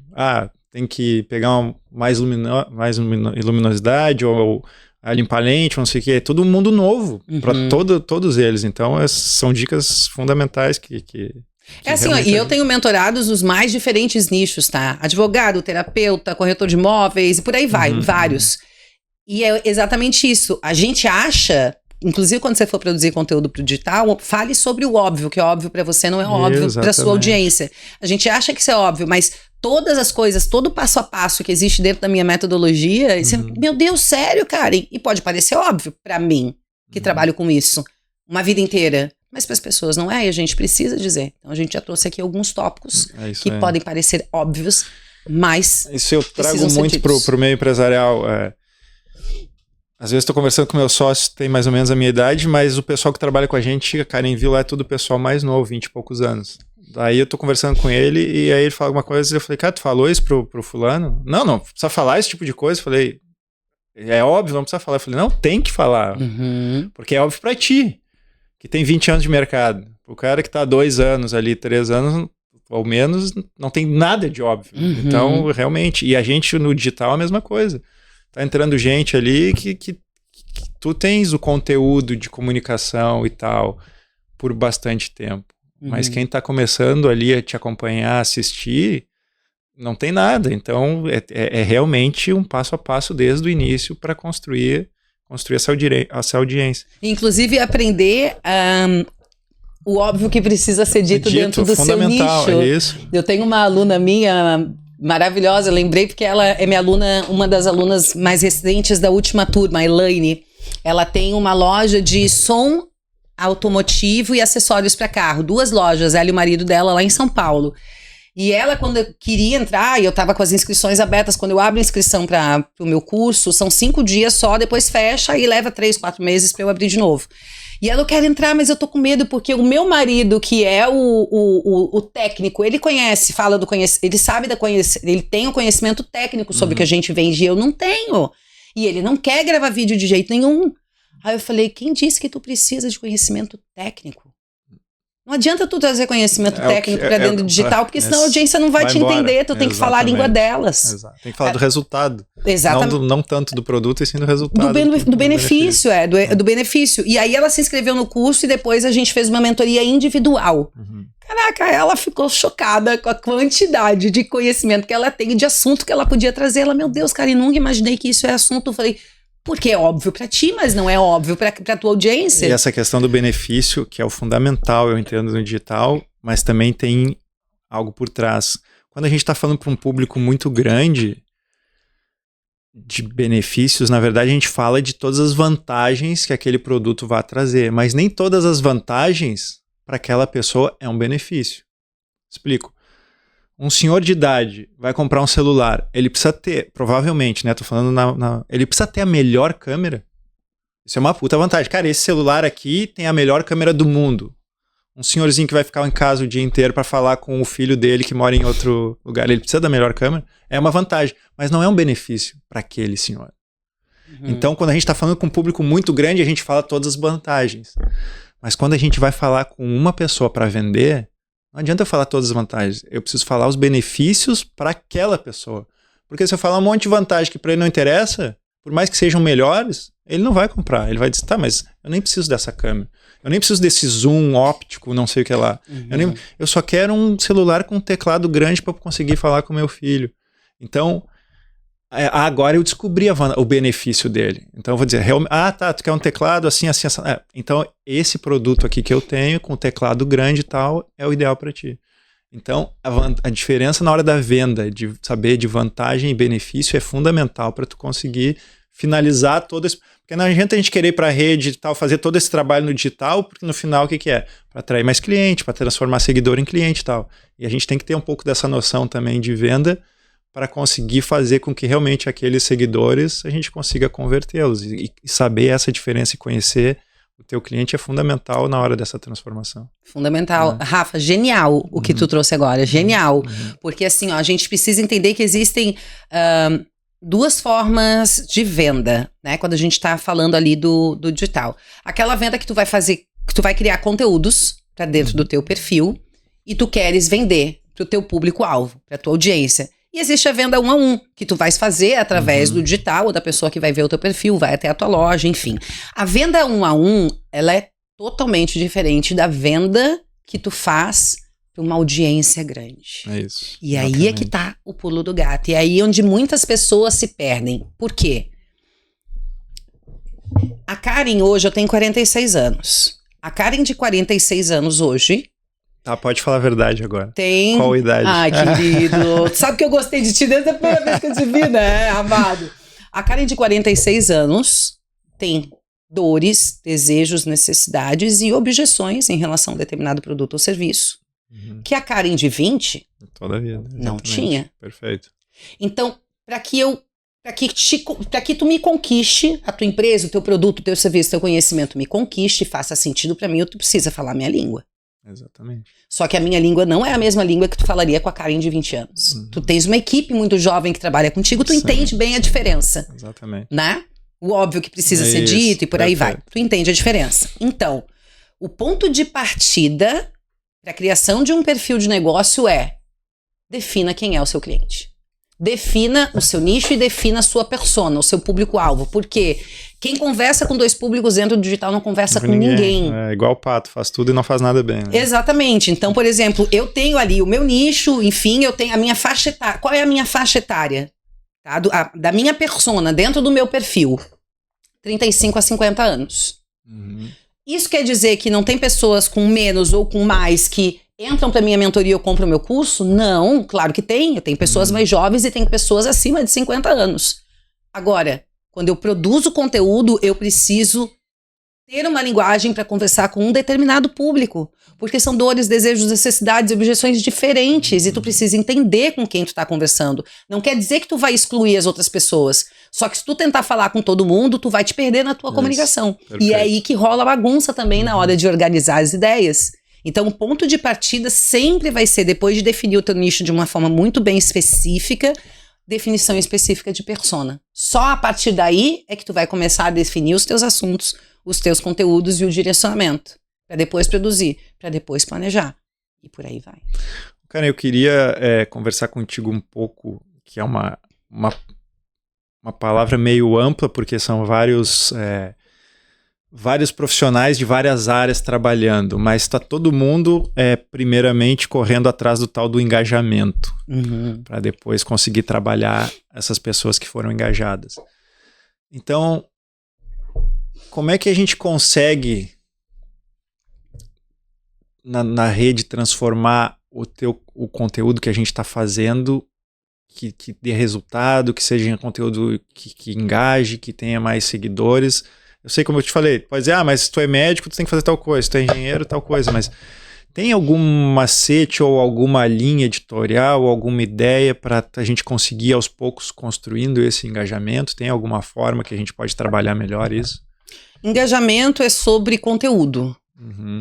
tem que pegar mais luminosidade ou a limpar lente, não sei o que, é todo mundo novo para todos eles, então são dicas fundamentais que assim, e eu tenho mentorados nos mais diferentes nichos, tá? Advogado, terapeuta, corretor de imóveis e por aí vai, vários. E é exatamente isso, a gente acha inclusive quando você for produzir conteúdo pro digital, fale sobre o óbvio, que é óbvio pra você, não é óbvio pra sua audiência. A gente acha que isso é óbvio, mas todas as coisas, todo o passo a passo que existe dentro da minha metodologia, você, meu Deus, sério, cara? E pode parecer óbvio pra mim, que trabalho com isso uma vida inteira. Mas para as pessoas não é, e a gente precisa dizer. Então a gente já trouxe aqui alguns tópicos que podem parecer óbvios, mas isso eu trago muito pro meio empresarial. Às vezes estou conversando com meu sócio, tem mais ou menos a minha idade, mas o pessoal que trabalha com a gente, cara, em Vila é tudo pessoal mais novo, 20 e poucos anos. Daí eu tô conversando com ele e aí ele fala alguma coisa e eu falei, cara, tu falou isso pro fulano? Não precisa falar esse tipo de coisa. Eu falei, é óbvio, não precisa falar. Eu falei, não, tem que falar, porque é óbvio pra ti, que tem 20 anos de mercado. O cara que tá 2 anos ali, 3 anos, ou menos, não tem nada de óbvio. Então, realmente, e a gente no digital é a mesma coisa. Tá entrando gente ali que tu tens o conteúdo de comunicação e tal por bastante tempo. Mas quem tá começando ali a te acompanhar, assistir, não tem nada. Então, é realmente um passo a passo desde o início para construir essa audiência. Inclusive, aprender o óbvio que precisa ser dito dentro do seu nicho. É isso. Eu tenho uma aluna minha maravilhosa, lembrei porque ela é minha aluna, uma das alunas mais recentes da última turma, a Elaine. Ela tem uma loja de som automotivo e acessórios para carro. 2 lojas, ela e o marido dela lá em São Paulo. E ela, quando eu queria entrar, e eu tava com as inscrições abertas, quando eu abro a inscrição para o meu curso, são 5 dias só, depois fecha e leva 3, 4 meses para eu abrir de novo. E ela, eu quero entrar, mas eu tô com medo, porque o meu marido, que é o técnico, ele conhece, fala do conhecimento, ele sabe ele tem o conhecimento técnico sobre o que a gente vende, e eu não tenho. E ele não quer gravar vídeo de jeito nenhum. Aí eu falei, quem disse que tu precisa de conhecimento técnico? Não adianta tu trazer conhecimento técnico para dentro do digital, porque senão a audiência não vai te entender, tu tem que falar a língua delas. Exato. Tem que falar do resultado. Exatamente. Não tanto do produto, e sim do resultado. Do benefício, do benefício. E aí ela se inscreveu no curso e depois a gente fez uma mentoria individual. Caraca, ela ficou chocada com a quantidade de conhecimento que ela tem, de assunto que ela podia trazer. Ela, meu Deus, cara, eu nunca imaginei que isso é assunto. Eu falei, porque é óbvio pra ti, mas não é óbvio pra tua audiência. E essa questão do benefício, que é o fundamental, eu entendo, no digital, mas também tem algo por trás. Quando a gente está falando para um público muito grande de benefícios, na verdade a gente fala de todas as vantagens que aquele produto vai trazer, mas nem todas as vantagens para aquela pessoa é um benefício. Explico. Um senhor de idade vai comprar um celular, ele precisa ter, provavelmente, né, tô falando ele precisa ter a melhor câmera. Isso é uma puta vantagem. Cara, esse celular aqui tem a melhor câmera do mundo. Um senhorzinho que vai ficar em casa o dia inteiro para falar com o filho dele que mora em outro lugar, ele precisa da melhor câmera, é uma vantagem, mas não é um benefício para aquele senhor. Então, quando a gente tá falando com um público muito grande, a gente fala todas as vantagens. Mas quando a gente vai falar com uma pessoa para vender, não adianta eu falar todas as vantagens. Eu preciso falar os benefícios para aquela pessoa. Porque se eu falar um monte de vantagem que para ele não interessa, por mais que sejam melhores, ele não vai comprar. Ele vai dizer, tá, mas eu nem preciso dessa câmera. Eu nem preciso desse zoom óptico, não sei o que lá. Eu só quero um celular com um teclado grande para conseguir falar com meu filho. Então, agora eu descobri o benefício dele. Então eu vou dizer, tá, tu quer um teclado assim, assim, assim. Então esse produto aqui que eu tenho, com teclado grande e tal, é o ideal para ti. Então a diferença na hora da venda, de saber de vantagem e benefício, é fundamental para tu conseguir finalizar todo esse... Porque não adianta a gente querer ir para a rede e tal, fazer todo esse trabalho no digital, porque no final o que é? Para atrair mais cliente, para transformar seguidor em cliente e tal. E a gente tem que ter um pouco dessa noção também de venda, para conseguir fazer com que realmente aqueles seguidores a gente consiga convertê-los. E saber essa diferença e conhecer o teu cliente é fundamental na hora dessa transformação. Fundamental. Rafa, genial o que tu trouxe agora, genial. Porque assim, ó, a gente precisa entender que existem 2 formas de venda, né? Quando a gente está falando ali do digital. Aquela venda que tu vai fazer, que tu vai criar conteúdos para dentro do teu perfil e tu queres vender para o teu público-alvo, para a tua audiência. E existe a venda 1 a 1, que tu vais fazer através do digital, ou da pessoa que vai ver o teu perfil, vai até a tua loja, enfim. A venda 1 a 1, ela é totalmente diferente da venda que tu faz para uma audiência grande. É isso. E aí é que tá o pulo do gato. E aí onde muitas pessoas se perdem. Por quê? A Karen hoje, eu tenho 46 anos. A Karen de 46 anos hoje... Tá, pode falar a verdade agora. Tem... Qual idade? Ai, querido. Tu sabe que eu gostei de ti desde a primeira vez que eu te vi, né, amado? A Karen de 46 anos tem dores, desejos, necessidades e objeções em relação a determinado produto ou serviço. Que a Karen de 20 toda a vida, não tinha. Perfeito. Então, para que tu me conquiste, a tua empresa, o teu produto, o teu serviço, o teu conhecimento me conquiste, faça sentido para mim, tu precisa falar a minha língua. Exatamente. Só que a minha língua não é a mesma língua que tu falaria com a Karen de 20 anos. Tu tens uma equipe muito jovem que trabalha contigo, tu entende bem a diferença. Exatamente. Né? O óbvio que precisa ser dito e por aí vai. Tu entende a diferença. Então, o ponto de partida para a criação de um perfil de negócio é: defina quem é o seu cliente. Defina o seu nicho e defina a sua persona, o seu público-alvo. Porque quem conversa com dois públicos dentro do digital não conversa com ninguém. É igual o pato, faz tudo e não faz nada bem. Né? Exatamente. Então, por exemplo, eu tenho ali o meu nicho, enfim, eu tenho a minha faixa etária. Qual é a minha faixa etária? Tá? Da minha persona, dentro do meu perfil. 35 a 50 anos. Isso quer dizer que não tem pessoas com menos ou com mais que entram para minha mentoria ou compram o meu curso? Não, claro que tem. Eu tenho pessoas mais jovens e tem pessoas acima de 50 anos. Agora, quando eu produzo conteúdo, eu preciso ter uma linguagem para conversar com um determinado público. Porque são dores, desejos, necessidades e objeções diferentes. E tu precisa entender com quem tu tá conversando. Não quer dizer que tu vai excluir as outras pessoas. Só que se tu tentar falar com todo mundo, tu vai te perder na tua comunicação. Perfeito. E é aí que rola a bagunça também na hora de organizar as ideias. Então, o ponto de partida sempre vai ser, depois de definir o teu nicho de uma forma muito bem específica, definição específica de persona. Só a partir daí é que tu vai começar a definir os teus assuntos, os teus conteúdos e o direcionamento. Para depois produzir, para depois planejar. E por aí vai. Cara, eu queria conversar contigo um pouco, que é uma palavra meio ampla, porque são vários profissionais de várias áreas trabalhando, mas está todo mundo, primeiramente, correndo atrás do tal do engajamento, para depois conseguir trabalhar essas pessoas que foram engajadas. Então, como é que a gente consegue, na rede, transformar o conteúdo que a gente está fazendo que dê resultado, que seja conteúdo que engaje, que tenha mais seguidores? Eu sei, como eu te falei, pode dizer, mas se tu é médico, tu tem que fazer tal coisa, se tu é engenheiro, tal coisa, mas tem algum macete ou alguma linha editorial, alguma ideia para a gente conseguir aos poucos construindo esse engajamento? Tem alguma forma que a gente pode trabalhar melhor isso? Engajamento é sobre conteúdo,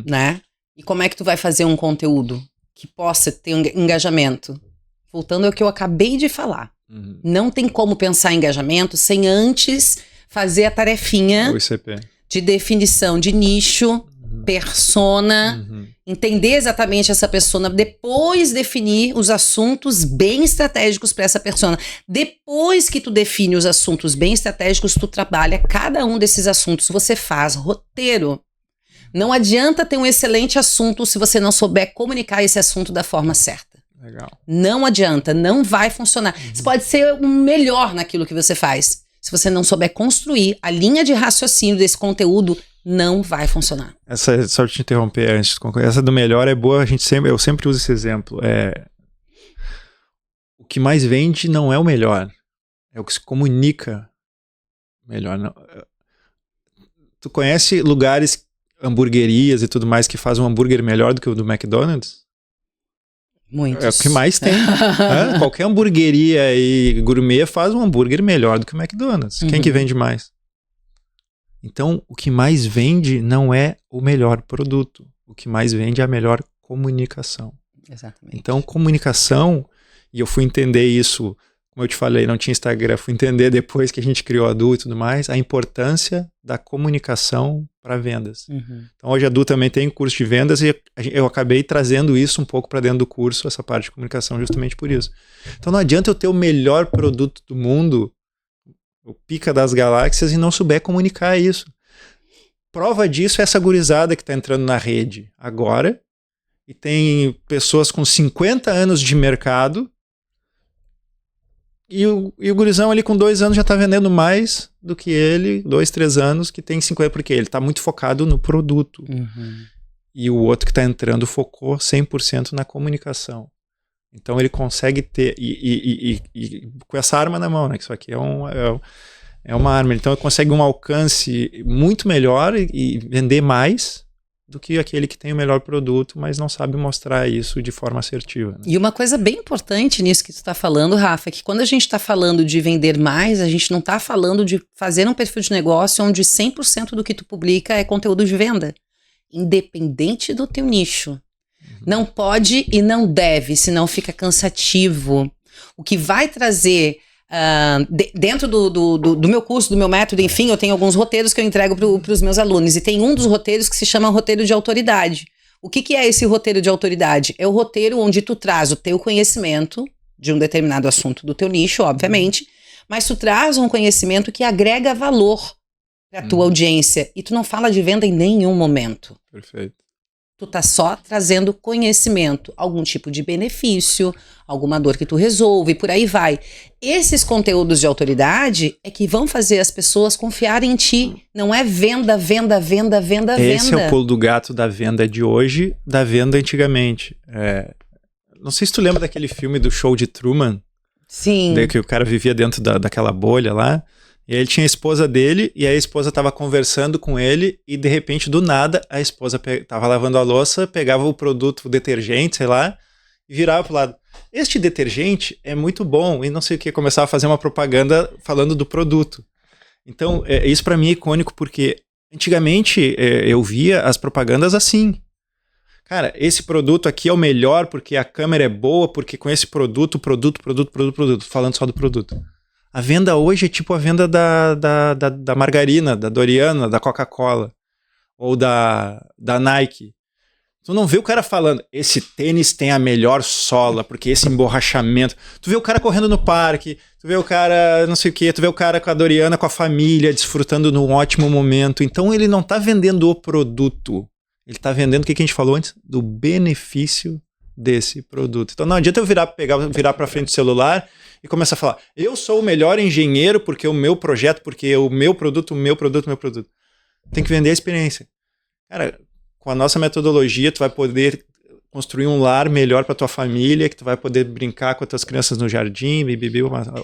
né? E como é que tu vai fazer um conteúdo que possa ter um engajamento? Voltando ao que eu acabei de falar. Não tem como pensar em engajamento sem antes fazer a tarefinha de definição de nicho, persona, entender exatamente essa persona, depois definir os assuntos bem estratégicos para essa persona. Depois que tu define os assuntos bem estratégicos, tu trabalha cada um desses assuntos, você faz roteiro. Não adianta ter um excelente assunto se você não souber comunicar esse assunto da forma certa. Legal. Não adianta, não vai funcionar. Você pode ser o melhor naquilo que você faz. Se você não souber construir a linha de raciocínio desse conteúdo, não vai funcionar. Só te interromper antes, essa do melhor é boa, eu sempre uso esse exemplo. O que mais vende não é o melhor, é o que se comunica melhor. Não. Tu conhece lugares, hamburguerias e tudo mais, que fazem um hambúrguer melhor do que o do McDonald's? Muitos. É o que mais tem. Qualquer hamburgueria e gourmet faz um hambúrguer melhor do que o McDonald's. Quem que vende mais? Então, o que mais vende não é o melhor produto. O que mais vende é a melhor comunicação. Exatamente. Então, comunicação, e eu fui entender isso, como eu te falei, não tinha Instagram, fui entender depois que a gente criou a Du e tudo mais, a importância da comunicação para vendas. Então, hoje a Du também tem curso de vendas e eu acabei trazendo isso um pouco para dentro do curso, essa parte de comunicação, justamente por isso. Então, não adianta eu ter o melhor produto do mundo, o pica das galáxias, e não souber comunicar isso. Prova disso é essa gurizada que está entrando na rede agora, e tem pessoas com 50 anos de mercado, e o gurizão ali com 2 anos já está vendendo mais do que ele, 2, 3 anos, que tem 50, porque ele está muito focado no produto. E o outro que está entrando focou 100% na comunicação. Então ele consegue ter, e com essa arma na mão, né? Que isso aqui é uma arma. Então ele consegue um alcance muito melhor e vender mais do que aquele que tem o melhor produto, mas não sabe mostrar isso de forma assertiva. Né? E uma coisa bem importante nisso que tu está falando, Rafa, é que quando a gente está falando de vender mais, a gente não está falando de fazer um perfil de negócio onde 100% do que tu publica é conteúdo de venda, independente do teu nicho. Não pode e não deve, senão fica cansativo. O que vai trazer... dentro do meu curso, do meu método, enfim, eu tenho alguns roteiros que eu entrego para os meus alunos, e tem um dos roteiros que se chama roteiro de autoridade. O que é esse roteiro de autoridade? É o roteiro onde tu traz o teu conhecimento de um determinado assunto do teu nicho, obviamente, mas tu traz um conhecimento que agrega valor para a tua audiência, e tu não fala de venda em nenhum momento. Perfeito. Tu tá só trazendo conhecimento, algum tipo de benefício, alguma dor que tu resolve, por aí vai. Esses conteúdos de autoridade é que vão fazer as pessoas confiarem em ti. Não é venda, venda, venda, venda, venda. Esse é o pulo do gato da venda de hoje, da venda antigamente. Não sei se tu lembra daquele filme do Show de Truman. Sim. Que o cara vivia dentro daquela bolha lá. E aí ele tinha a esposa dele, e aí a esposa tava conversando com ele, e de repente, do nada, a esposa tava lavando a louça, pegava o produto, o detergente, sei lá, e virava pro lado. Este detergente é muito bom, e não sei o que, começava a fazer uma propaganda falando do produto. Então, isso pra mim é icônico, porque antigamente eu via as propagandas assim. Cara, esse produto aqui é o melhor, porque a câmera é boa, porque com esse produto, falando só do produto. A venda hoje é tipo a venda da margarina, da Doriana, da Coca-Cola, ou da Nike. Tu não vê o cara falando, esse tênis tem a melhor sola, porque esse emborrachamento... Tu vê o cara correndo no parque, tu vê o cara não sei o quê, tu vê o cara com a Doriana, com a família, desfrutando num ótimo momento. Então ele não tá vendendo o produto, ele tá vendendo o que a gente falou antes, do benefício desse produto. Então não adianta eu virar pra frente do celular e começar a falar, eu sou o melhor engenheiro porque o meu projeto, porque o meu produto. Tem que vender a experiência. Cara, com a nossa metodologia, tu vai poder construir um lar melhor para tua família, que tu vai poder brincar com as tuas crianças no jardim,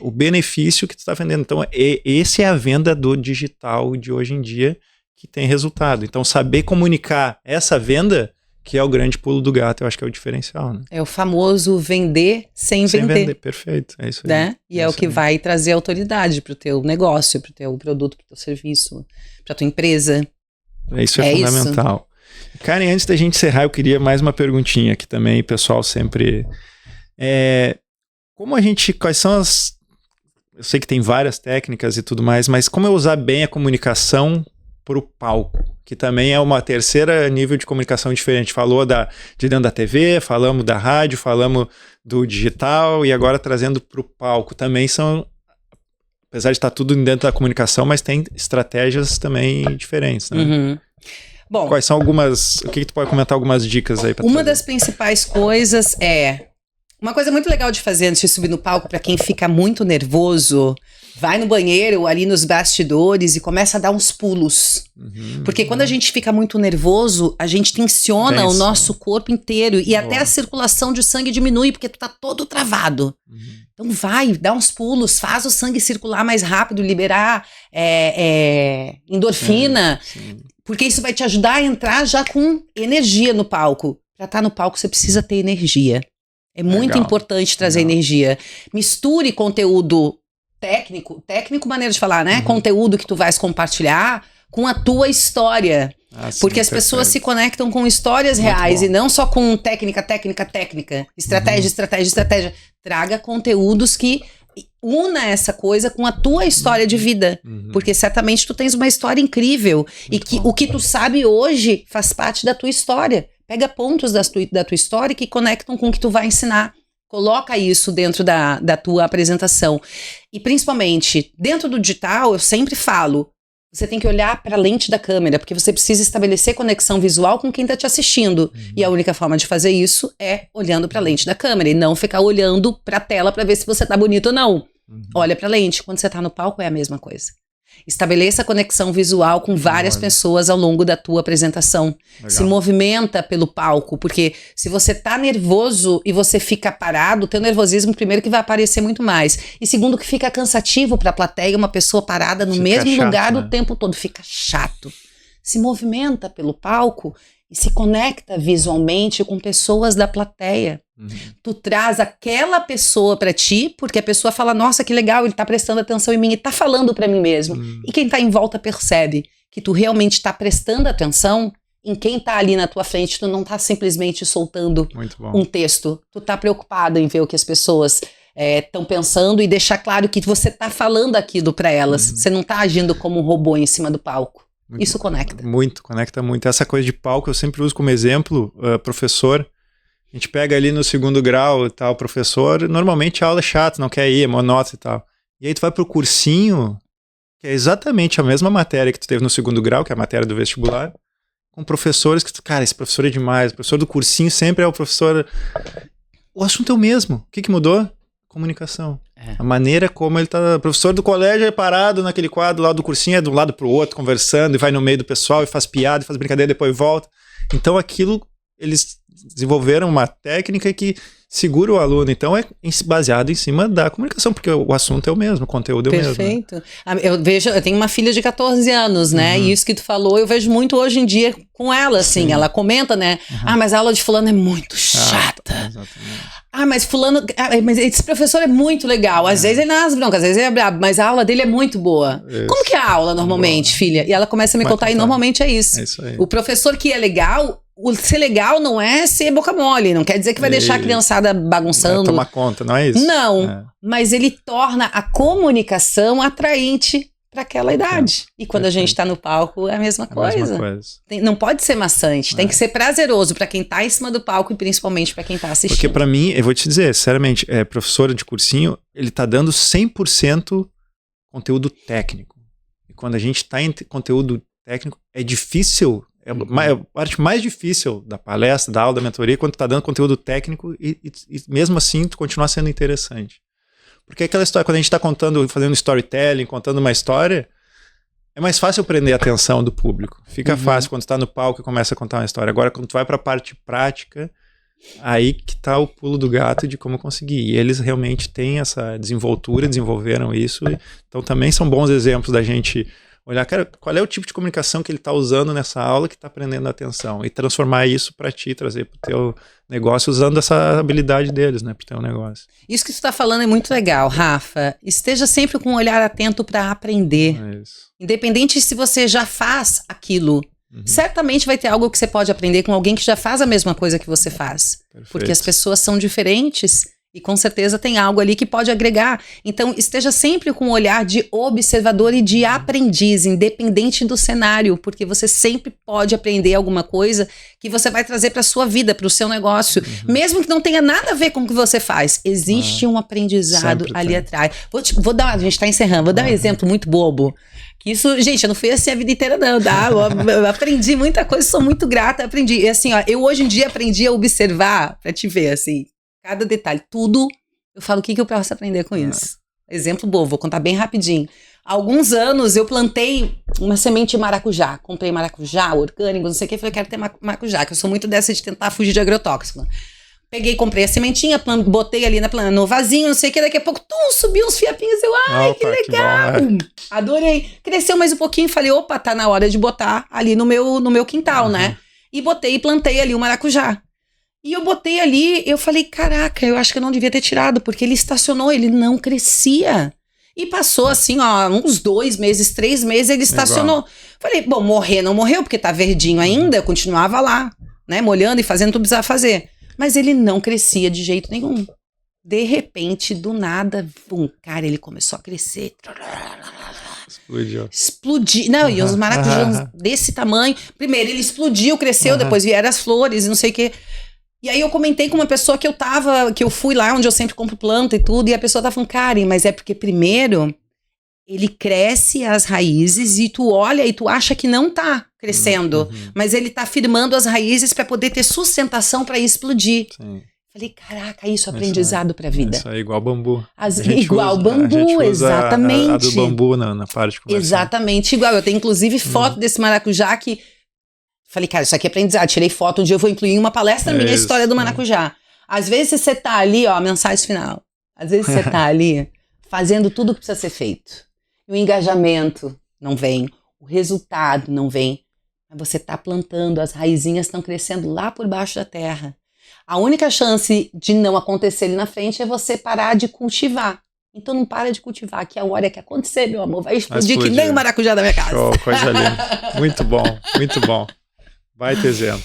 o benefício que tu está vendendo. Então, esse é a venda do digital de hoje em dia que tem resultado. Então, saber comunicar essa venda, que é o grande pulo do gato, eu acho que é o diferencial, né? É o famoso vender sem vender. Perfeito, é isso aí. Né? E é o que vai trazer autoridade para o teu negócio, para o teu produto, para o teu serviço, para a tua empresa. Isso é fundamental. Isso. Karen, antes da gente encerrar, eu queria mais uma perguntinha que também o pessoal sempre... Quais são as... Eu sei que tem várias técnicas e tudo mais, mas como eu usar bem a comunicação para o palco, que também é uma terceira nível de comunicação diferente. Falou de dentro da TV, falamos da rádio, falamos do digital e agora trazendo para o palco. Também são, apesar de estar tudo dentro da comunicação, mas tem estratégias também diferentes, né? Uhum. Bom, quais são algumas... O que tu pode comentar algumas dicas aí? Uma das principais coisas é... Uma coisa muito legal de fazer antes de subir no palco, para quem fica muito nervoso, vai no banheiro, ali nos bastidores e começa a dar uns pulos. Porque quando a gente fica muito nervoso, a gente tensiona o nosso corpo inteiro e até a circulação de sangue diminui, porque tu tá todo travado. Então vai, dá uns pulos, faz o sangue circular mais rápido, liberar endorfina, porque isso vai te ajudar a entrar já com energia no palco. Pra estar no palco você precisa ter energia. É muito importante trazer energia. Misture conteúdo técnico, maneira de falar, né? Conteúdo que tu vais compartilhar com a tua história. Porque as pessoas se conectam com histórias reais e não só com técnica. Estratégia. Traga conteúdos que una essa coisa com a tua história de vida. Porque certamente tu tens uma história incrível e que o que tu sabe hoje faz parte da tua história. Pega pontos da tua história que conectam com o que tu vai ensinar. Coloca isso dentro da tua apresentação. E principalmente, dentro do digital, eu sempre falo, você tem que olhar para a lente da câmera, porque você precisa estabelecer conexão visual com quem está te assistindo. E a única forma de fazer isso é olhando para a lente da câmera e não ficar olhando para a tela para ver se você tá bonito ou não. Olha para a lente. Quando você tá no palco é a mesma coisa. Estabeleça conexão visual com várias pessoas ao longo da tua apresentação. Legal. Se movimenta pelo palco, porque se você tá nervoso e você fica parado, o teu nervosismo, primeiro, que vai aparecer muito mais. E segundo, que fica cansativo pra plateia, uma pessoa parada no mesmo lugar o tempo todo. Fica chato. Se movimenta pelo palco e se conecta visualmente com pessoas da plateia. Tu traz aquela pessoa pra ti, porque a pessoa fala, nossa, que legal, ele tá prestando atenção em mim e tá falando pra mim mesmo. E quem tá em volta percebe que tu realmente tá prestando atenção em quem tá ali na tua frente, tu não tá simplesmente soltando um texto. Tu tá preocupado em ver o que as pessoas estão pensando e deixar claro que você tá falando aquilo pra elas. Você não tá agindo como um robô em cima do palco. Isso conecta. Conecta muito. Essa coisa de palco eu sempre uso como exemplo, professor. A gente pega ali no 2º grau e tal, professor, normalmente a aula é chata, não quer ir, é monótono e tal. E aí tu vai pro cursinho, que é exatamente a mesma matéria que tu teve no 2º grau, que é a matéria do vestibular, com professores que tu, cara, esse professor é demais, o professor do cursinho sempre é o professor... O assunto é o mesmo. O que mudou? Comunicação. A maneira como ele tá... O professor do colégio é parado naquele quadro lá do cursinho, é de um lado pro outro, conversando, e vai no meio do pessoal, e faz piada, e faz brincadeira, depois volta. Então aquilo, eles desenvolveram uma técnica que segura o aluno. Então é baseado em cima da comunicação, porque o assunto é o mesmo, o conteúdo é o mesmo. Perfeito. Eu tenho uma filha de 14 anos, né? E isso que tu falou, eu vejo muito hoje em dia com ela, assim. Sim. Ela comenta, né? Mas a aula de fulano é muito chata. Exatamente. Mas fulano... mas esse professor é muito legal. Às vezes ele nas broncas, às vezes ele é brabo, mas a aula dele é muito boa. Isso. Como que é a aula normalmente, filha? E ela começa a me contar, e normalmente é isso. É isso aí. O professor que é legal... O ser legal não é ser boca mole, não quer dizer que vai deixar a criançada bagunçando. Tomar conta, não é isso? Não, mas ele torna a comunicação atraente para aquela idade. E quando a gente tá no palco, é a mesma coisa. Não pode ser maçante, tem que ser prazeroso para quem tá em cima do palco e principalmente para quem tá assistindo. Porque para mim, eu vou te dizer, sinceramente, professora de cursinho, ele tá dando 100% conteúdo técnico. E quando a gente tá em conteúdo técnico, é difícil... É a parte mais difícil da palestra, da aula, da mentoria, quando tu tá dando conteúdo técnico e mesmo assim tu continuar sendo interessante. Porque aquela história, quando a gente tá fazendo storytelling, contando uma história, é mais fácil prender a atenção do público. Fica fácil quando tu tá no palco e começa a contar uma história. Agora, quando tu vai pra parte prática, aí que tá o pulo do gato de como conseguir. E eles realmente têm essa desenvoltura, desenvolveram isso. Então também são bons exemplos da gente... olhar, cara, qual é o tipo de comunicação que ele está usando nessa aula que está prendendo a atenção e transformar isso para ti, trazer para o teu negócio usando essa habilidade deles, né, para o teu negócio. Isso que tu está falando é muito legal, Rafa. Esteja sempre com um olhar atento para aprender. É isso. Independente se você já faz aquilo, certamente vai ter algo que você pode aprender com alguém que já faz a mesma coisa que você faz. Perfeito. Porque as pessoas são diferentes. E com certeza tem algo ali que pode agregar. Então, esteja sempre com um olhar de observador e de aprendiz, independente do cenário, porque você sempre pode aprender alguma coisa que você vai trazer para a sua vida, para o seu negócio. Mesmo que não tenha nada a ver com o que você faz. Existe um aprendizado ali atrás. A gente está encerrando, vou dar um exemplo muito bobo. Isso, gente, eu não fui assim a vida inteira não, tá? Eu aprendi muita coisa, sou muito grata, aprendi. E assim, ó, eu hoje em dia aprendi a observar, para te ver, assim, cada detalhe, tudo, eu falo o que eu posso aprender com isso. Exemplo bobo, vou contar bem rapidinho. Há alguns anos eu plantei uma semente de maracujá. Comprei maracujá, orgânico, não sei o que. Falei, quero ter maracujá, que eu sou muito dessa de tentar fugir de agrotóxico. Peguei, comprei a sementinha, botei ali no vasinho, não sei o que. Daqui a pouco, subiu uns fiapinhos. Eu, que legal. Que bom, adorei. Cresceu mais um pouquinho. Falei, opa, tá na hora de botar ali no meu quintal, né? E botei e plantei ali o maracujá. E eu botei ali, eu falei, caraca, eu acho que eu não devia ter tirado, porque ele estacionou, ele não crescia. E passou assim, ó, uns 2 meses, 3 meses, ele estacionou. Falei, bom, morrer não morreu, porque tá verdinho ainda, eu continuava lá, né, molhando e fazendo o que precisava fazer. Mas ele não crescia de jeito nenhum. De repente, do nada, cara, ele começou a crescer. Explodiu. Não, e os maracujás desse tamanho. Primeiro, ele explodiu, cresceu, depois vieram as flores e não sei o quê. E aí eu comentei com uma pessoa que eu fui lá onde eu sempre compro planta e tudo, e a pessoa tava falando, Karen, mas é porque primeiro ele cresce as raízes e tu olha e tu acha que não tá crescendo, mas ele tá firmando as raízes para poder ter sustentação para explodir. Sim. Falei, caraca, isso é aprendizado pra vida. Isso é igual bambu. Igual bambu, exatamente. A do bambu na parte de conversa. Exatamente igual. Eu tenho, inclusive, foto desse maracujá que... Falei, cara, isso aqui é aprendizado. Tirei foto, um dia eu vou incluir em uma palestra minha a história do maracujá. Às vezes você tá ali, ó, a mensagem final. Às vezes você tá ali fazendo tudo o que precisa ser feito. E o engajamento não vem. O resultado não vem. Mas você tá plantando, as raizinhas estão crescendo lá por baixo da terra. A única chance de não acontecer ali na frente é você parar de cultivar. Então não para de cultivar, que a hora que acontecer, meu amor, vai explodir que nem o maracujá da minha casa. Show, coisa linda. Muito bom, muito bom. Vai ter exemplo.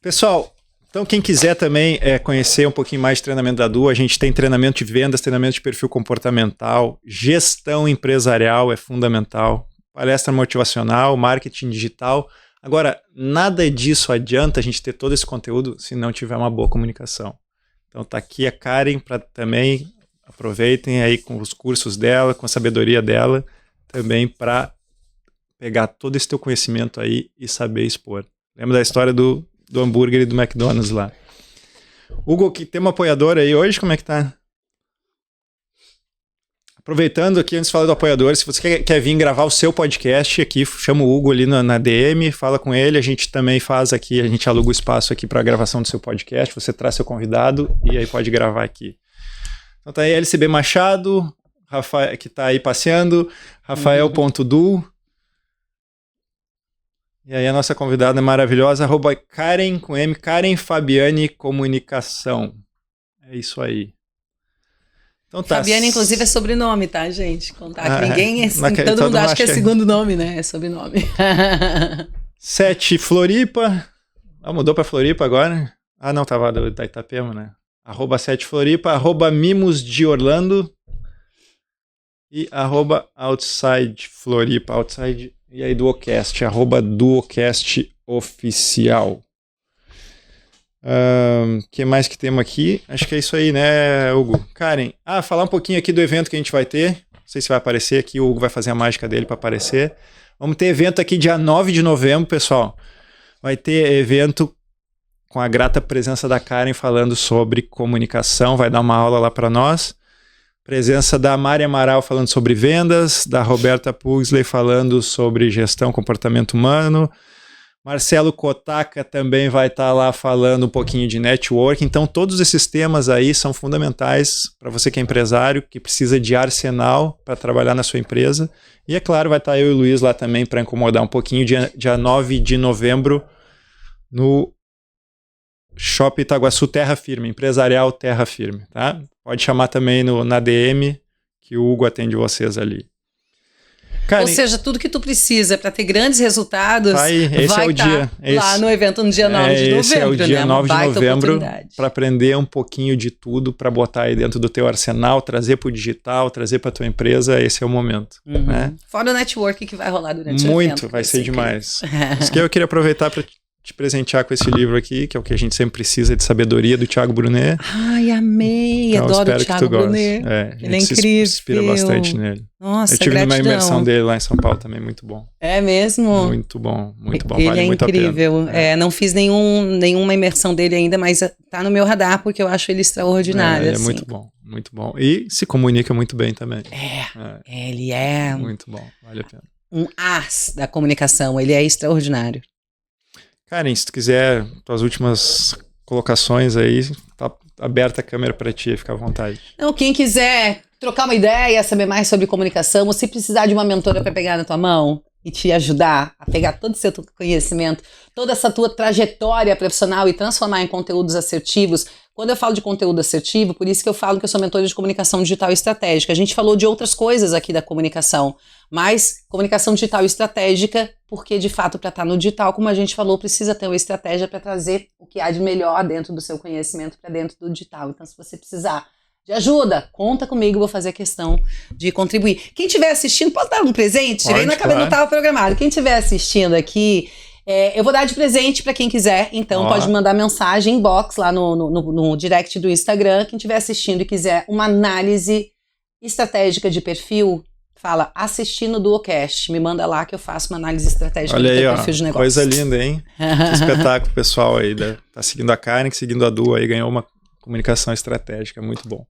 Pessoal, então quem quiser também conhecer um pouquinho mais de treinamento da Du, a gente tem treinamento de vendas, treinamento de perfil comportamental, gestão empresarial é fundamental, palestra motivacional, marketing digital. Agora, nada disso adianta a gente ter todo esse conteúdo se não tiver uma boa comunicação. Então tá aqui a Karen para também, aproveitem aí com os cursos dela, com a sabedoria dela, também para pegar todo esse teu conhecimento aí e saber expor. Lembra da história do hambúrguer e do McDonald's lá. Hugo, que tem uma apoiadora aí hoje, como é que tá? Aproveitando aqui, antes de falar do apoiador, se você quer vir gravar o seu podcast aqui, chama o Hugo ali na DM, fala com ele, a gente também faz aqui, a gente aluga o espaço aqui para a gravação do seu podcast, você traz seu convidado e aí pode gravar aqui. Então tá aí LCB Machado, Rafael, que tá aí passeando, Rafael.du, e aí a nossa convidada é maravilhosa, @Karen, com M, Karen Fabiani Comunicação. É isso aí. Então tá. Fabiane, inclusive, é sobrenome, tá, gente? Contar que ninguém todo mundo acha que é segundo nome, né? É sobrenome. 7 Floripa. Mudou pra Floripa agora? Não, tava da Itapema, né? @7 Floripa, @Mimos de Orlando e @Outside Floripa, Outside, e aí Duocast, @Duocast Oficial. Que mais que temos aqui? Acho que é isso aí, né, Hugo? Karen, falar um pouquinho aqui do evento que a gente vai ter. Não sei se vai aparecer aqui, o Hugo vai fazer a mágica dele para aparecer. Vamos ter evento aqui dia 9 de novembro, pessoal. Vai ter evento com a grata presença da Karen falando sobre comunicação, vai dar uma aula lá para nós. Presença da Mari Amaral falando sobre vendas, da Roberta Pugsley falando sobre gestão, comportamento humano. Marcelo Kotaka também vai estar lá falando um pouquinho de network. Então, todos esses temas aí são fundamentais para você que é empresário, que precisa de arsenal para trabalhar na sua empresa. E, é claro, vai estar eu e o Luiz lá também para incomodar um pouquinho, dia 9 de novembro, no Shopping Itaguaçu Terra Firme, empresarial Terra Firme. Tá? Pode chamar também na DM, que o Hugo atende vocês ali. Karen, ou seja, tudo que tu precisa para ter grandes resultados esse é o dia, lá no evento no dia 9 de novembro. Esse é o dia 9 de novembro para aprender um pouquinho de tudo, para botar aí dentro do teu arsenal, trazer para o digital, trazer para a tua empresa, esse é o momento. Né? Fora o network que vai rolar durante o evento. Muito, vai ser demais. Isso que eu queria aproveitar para te presentear com esse livro aqui, que é o que a gente sempre precisa, de sabedoria, do Thiago Brunet. Ai, amei, então, adoro o Thiago Brunet. Ele é incrível. Se inspira bastante nele. Nossa, eu tive numa imersão dele lá em São Paulo também, muito bom. É mesmo? Muito bom, ele vale muito incrível. a pena. Não fiz nenhuma imersão dele ainda, mas tá no meu radar, porque eu acho ele extraordinário. Ele assim. É muito bom. E se comunica muito bem também. Ele é... muito bom, vale a pena. Um as da comunicação, ele é extraordinário. Karen, se tu quiser, tuas últimas colocações aí, tá aberta a câmera para ti, fica à vontade. Não, quem quiser trocar uma ideia, saber mais sobre comunicação, ou se precisar de uma mentora para pegar na tua mão e te ajudar a pegar todo o seu conhecimento, toda essa tua trajetória profissional e transformar em conteúdos assertivos. Quando eu falo de conteúdo assertivo, por isso que eu falo que eu sou mentora de comunicação digital e estratégica. A gente falou de outras coisas aqui da comunicação, mas comunicação digital e estratégica, porque de fato para estar no digital, como a gente falou, precisa ter uma estratégia para trazer o que há de melhor dentro do seu conhecimento para dentro do digital. Então, se você precisar de ajuda, conta comigo, vou fazer questão de contribuir. Quem estiver assistindo, pode dar um presente? Pode, não estava programado. Quem estiver assistindo aqui, eu vou dar de presente para quem quiser, então pode mandar mensagem, inbox lá no direct do Instagram. Quem estiver assistindo e quiser uma análise estratégica de perfil, fala assistindo o Duocast, me manda lá que eu faço uma análise estratégica do teu perfil de negócio. Coisa linda, hein? Que espetáculo, pessoal aí. Tá seguindo a Karen, seguindo a Du aí, ganhou comunicação estratégica, muito bom.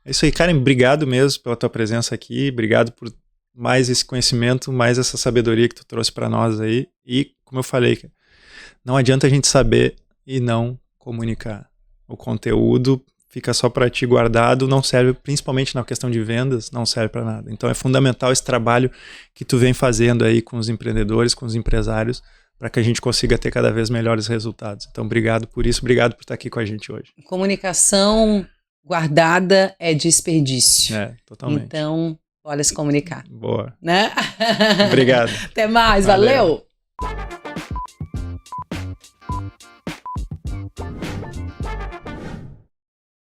É isso aí, Karen, obrigado mesmo pela tua presença aqui, obrigado por mais esse conhecimento, mais essa sabedoria que tu trouxe para nós aí, e como eu falei, não adianta a gente saber e não comunicar. O conteúdo fica só para ti guardado, não serve, principalmente na questão de vendas, não serve para nada. Então é fundamental esse trabalho que tu vem fazendo aí com os empreendedores, com os empresários, para que a gente consiga ter cada vez melhores resultados. Então obrigado por isso, obrigado por estar aqui com a gente hoje. Comunicação guardada é desperdício. Totalmente. Então, bora se comunicar. Boa. Né? Obrigado. Até mais, valeu.